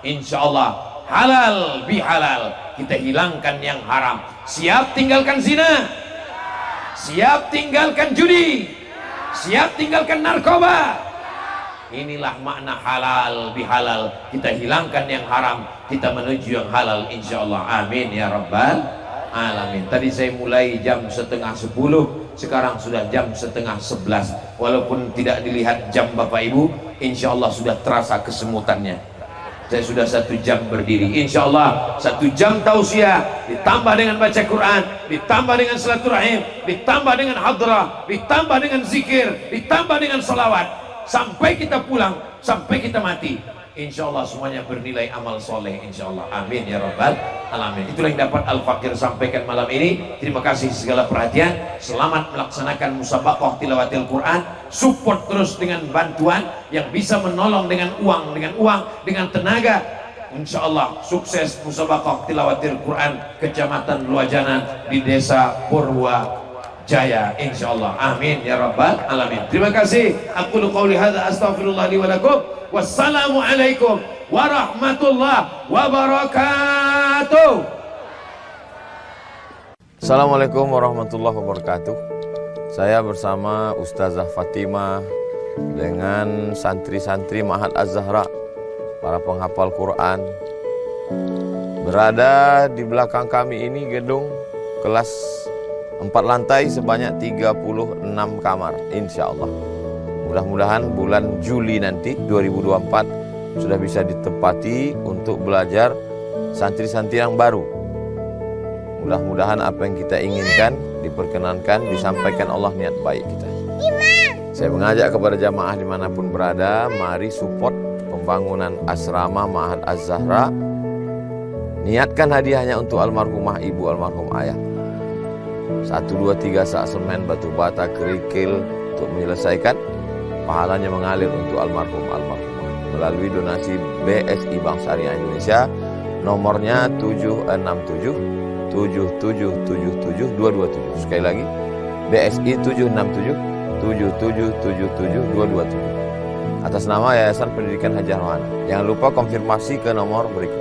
C: Insya Allah halal bihalal, kita hilangkan yang haram. Siap tinggalkan zina? Siap tinggalkan judi? Siap tinggalkan narkoba? Inilah makna halal bihalal. Kita hilangkan yang haram, kita menuju yang halal, insya Allah. Amin ya rabbal alamin. Tadi saya mulai jam 9:30, sekarang sudah jam 10:30. Walaupun tidak dilihat jam Bapak Ibu, insya Allah sudah terasa kesemutannya. Saya sudah 1 jam berdiri, insya Allah 1 jam tausiah, ditambah dengan baca Quran, ditambah dengan silaturahim, ditambah dengan hadrah, ditambah dengan zikir, ditambah dengan salawat, sampai kita pulang, sampai kita mati. Insya Allah semuanya bernilai amal soleh, insya Allah. Amin ya rabbal alamin. Itulah yang dapat Al-Fakir sampaikan malam ini. Terima kasih segala perhatian. Selamat melaksanakan musabaqah tilawatil Quran. Support terus dengan bantuan yang bisa menolong dengan uang, dengan tenaga. Insya Allah sukses musabaqah tilawatil Quran Kecamatan Luajanan di Desa Purwa jaya insyaallah. Amin ya rabbal alamin. Terima kasih. Aku qouli hadza astaghfirullah li wa lakum. Wassalamualaikum warahmatullahi wabarakatuh.
B: Assalamualaikum warahmatullahi wabarakatuh. Saya bersama Ustazah Fatimah dengan santri-santri Ma'had Az-Zahra, para penghafal Quran. Berada di belakang kami ini gedung kelas 4 lantai sebanyak 36 kamar, insya Allah. Mudah-mudahan bulan Juli nanti 2024 sudah bisa ditempati untuk belajar santri-santri yang baru. Mudah-mudahan apa yang kita inginkan diperkenankan, disampaikan Allah niat baik kita. Saya mengajak kepada jamaah dimanapun berada, mari support pembangunan asrama Ma'had Az-Zahra. Niatkan hadiahnya untuk almarhumah ibu, almarhum ayah. 1, 2, 3 sak semen, batu bata, kerikil untuk menyelesaikan, pahalanya mengalir untuk almarhumah melalui donasi BSI Bank Syariah Indonesia, nomornya 767 7777227. Sekali lagi, BSI 767 7777227 atas nama Yayasan Pendidikan Haji Rohana. Jangan lupa konfirmasi ke nomor berikut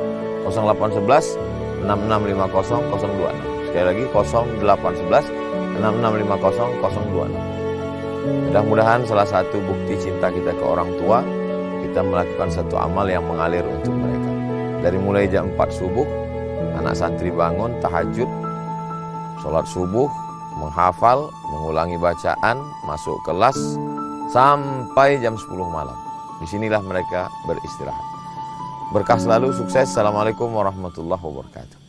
B: 0811 6650 026. Sekali lagi 0811 6650 026. Mudah-mudahan salah satu bukti cinta kita ke orang tua, kita melakukan satu amal yang mengalir untuk mereka. Dari mulai jam 4 subuh, anak santri bangun, tahajud, sholat subuh, menghafal, mengulangi bacaan, masuk kelas, sampai jam 10 malam. Disinilah mereka beristirahat. Berkah selalu, sukses. Assalamualaikum warahmatullahi wabarakatuh.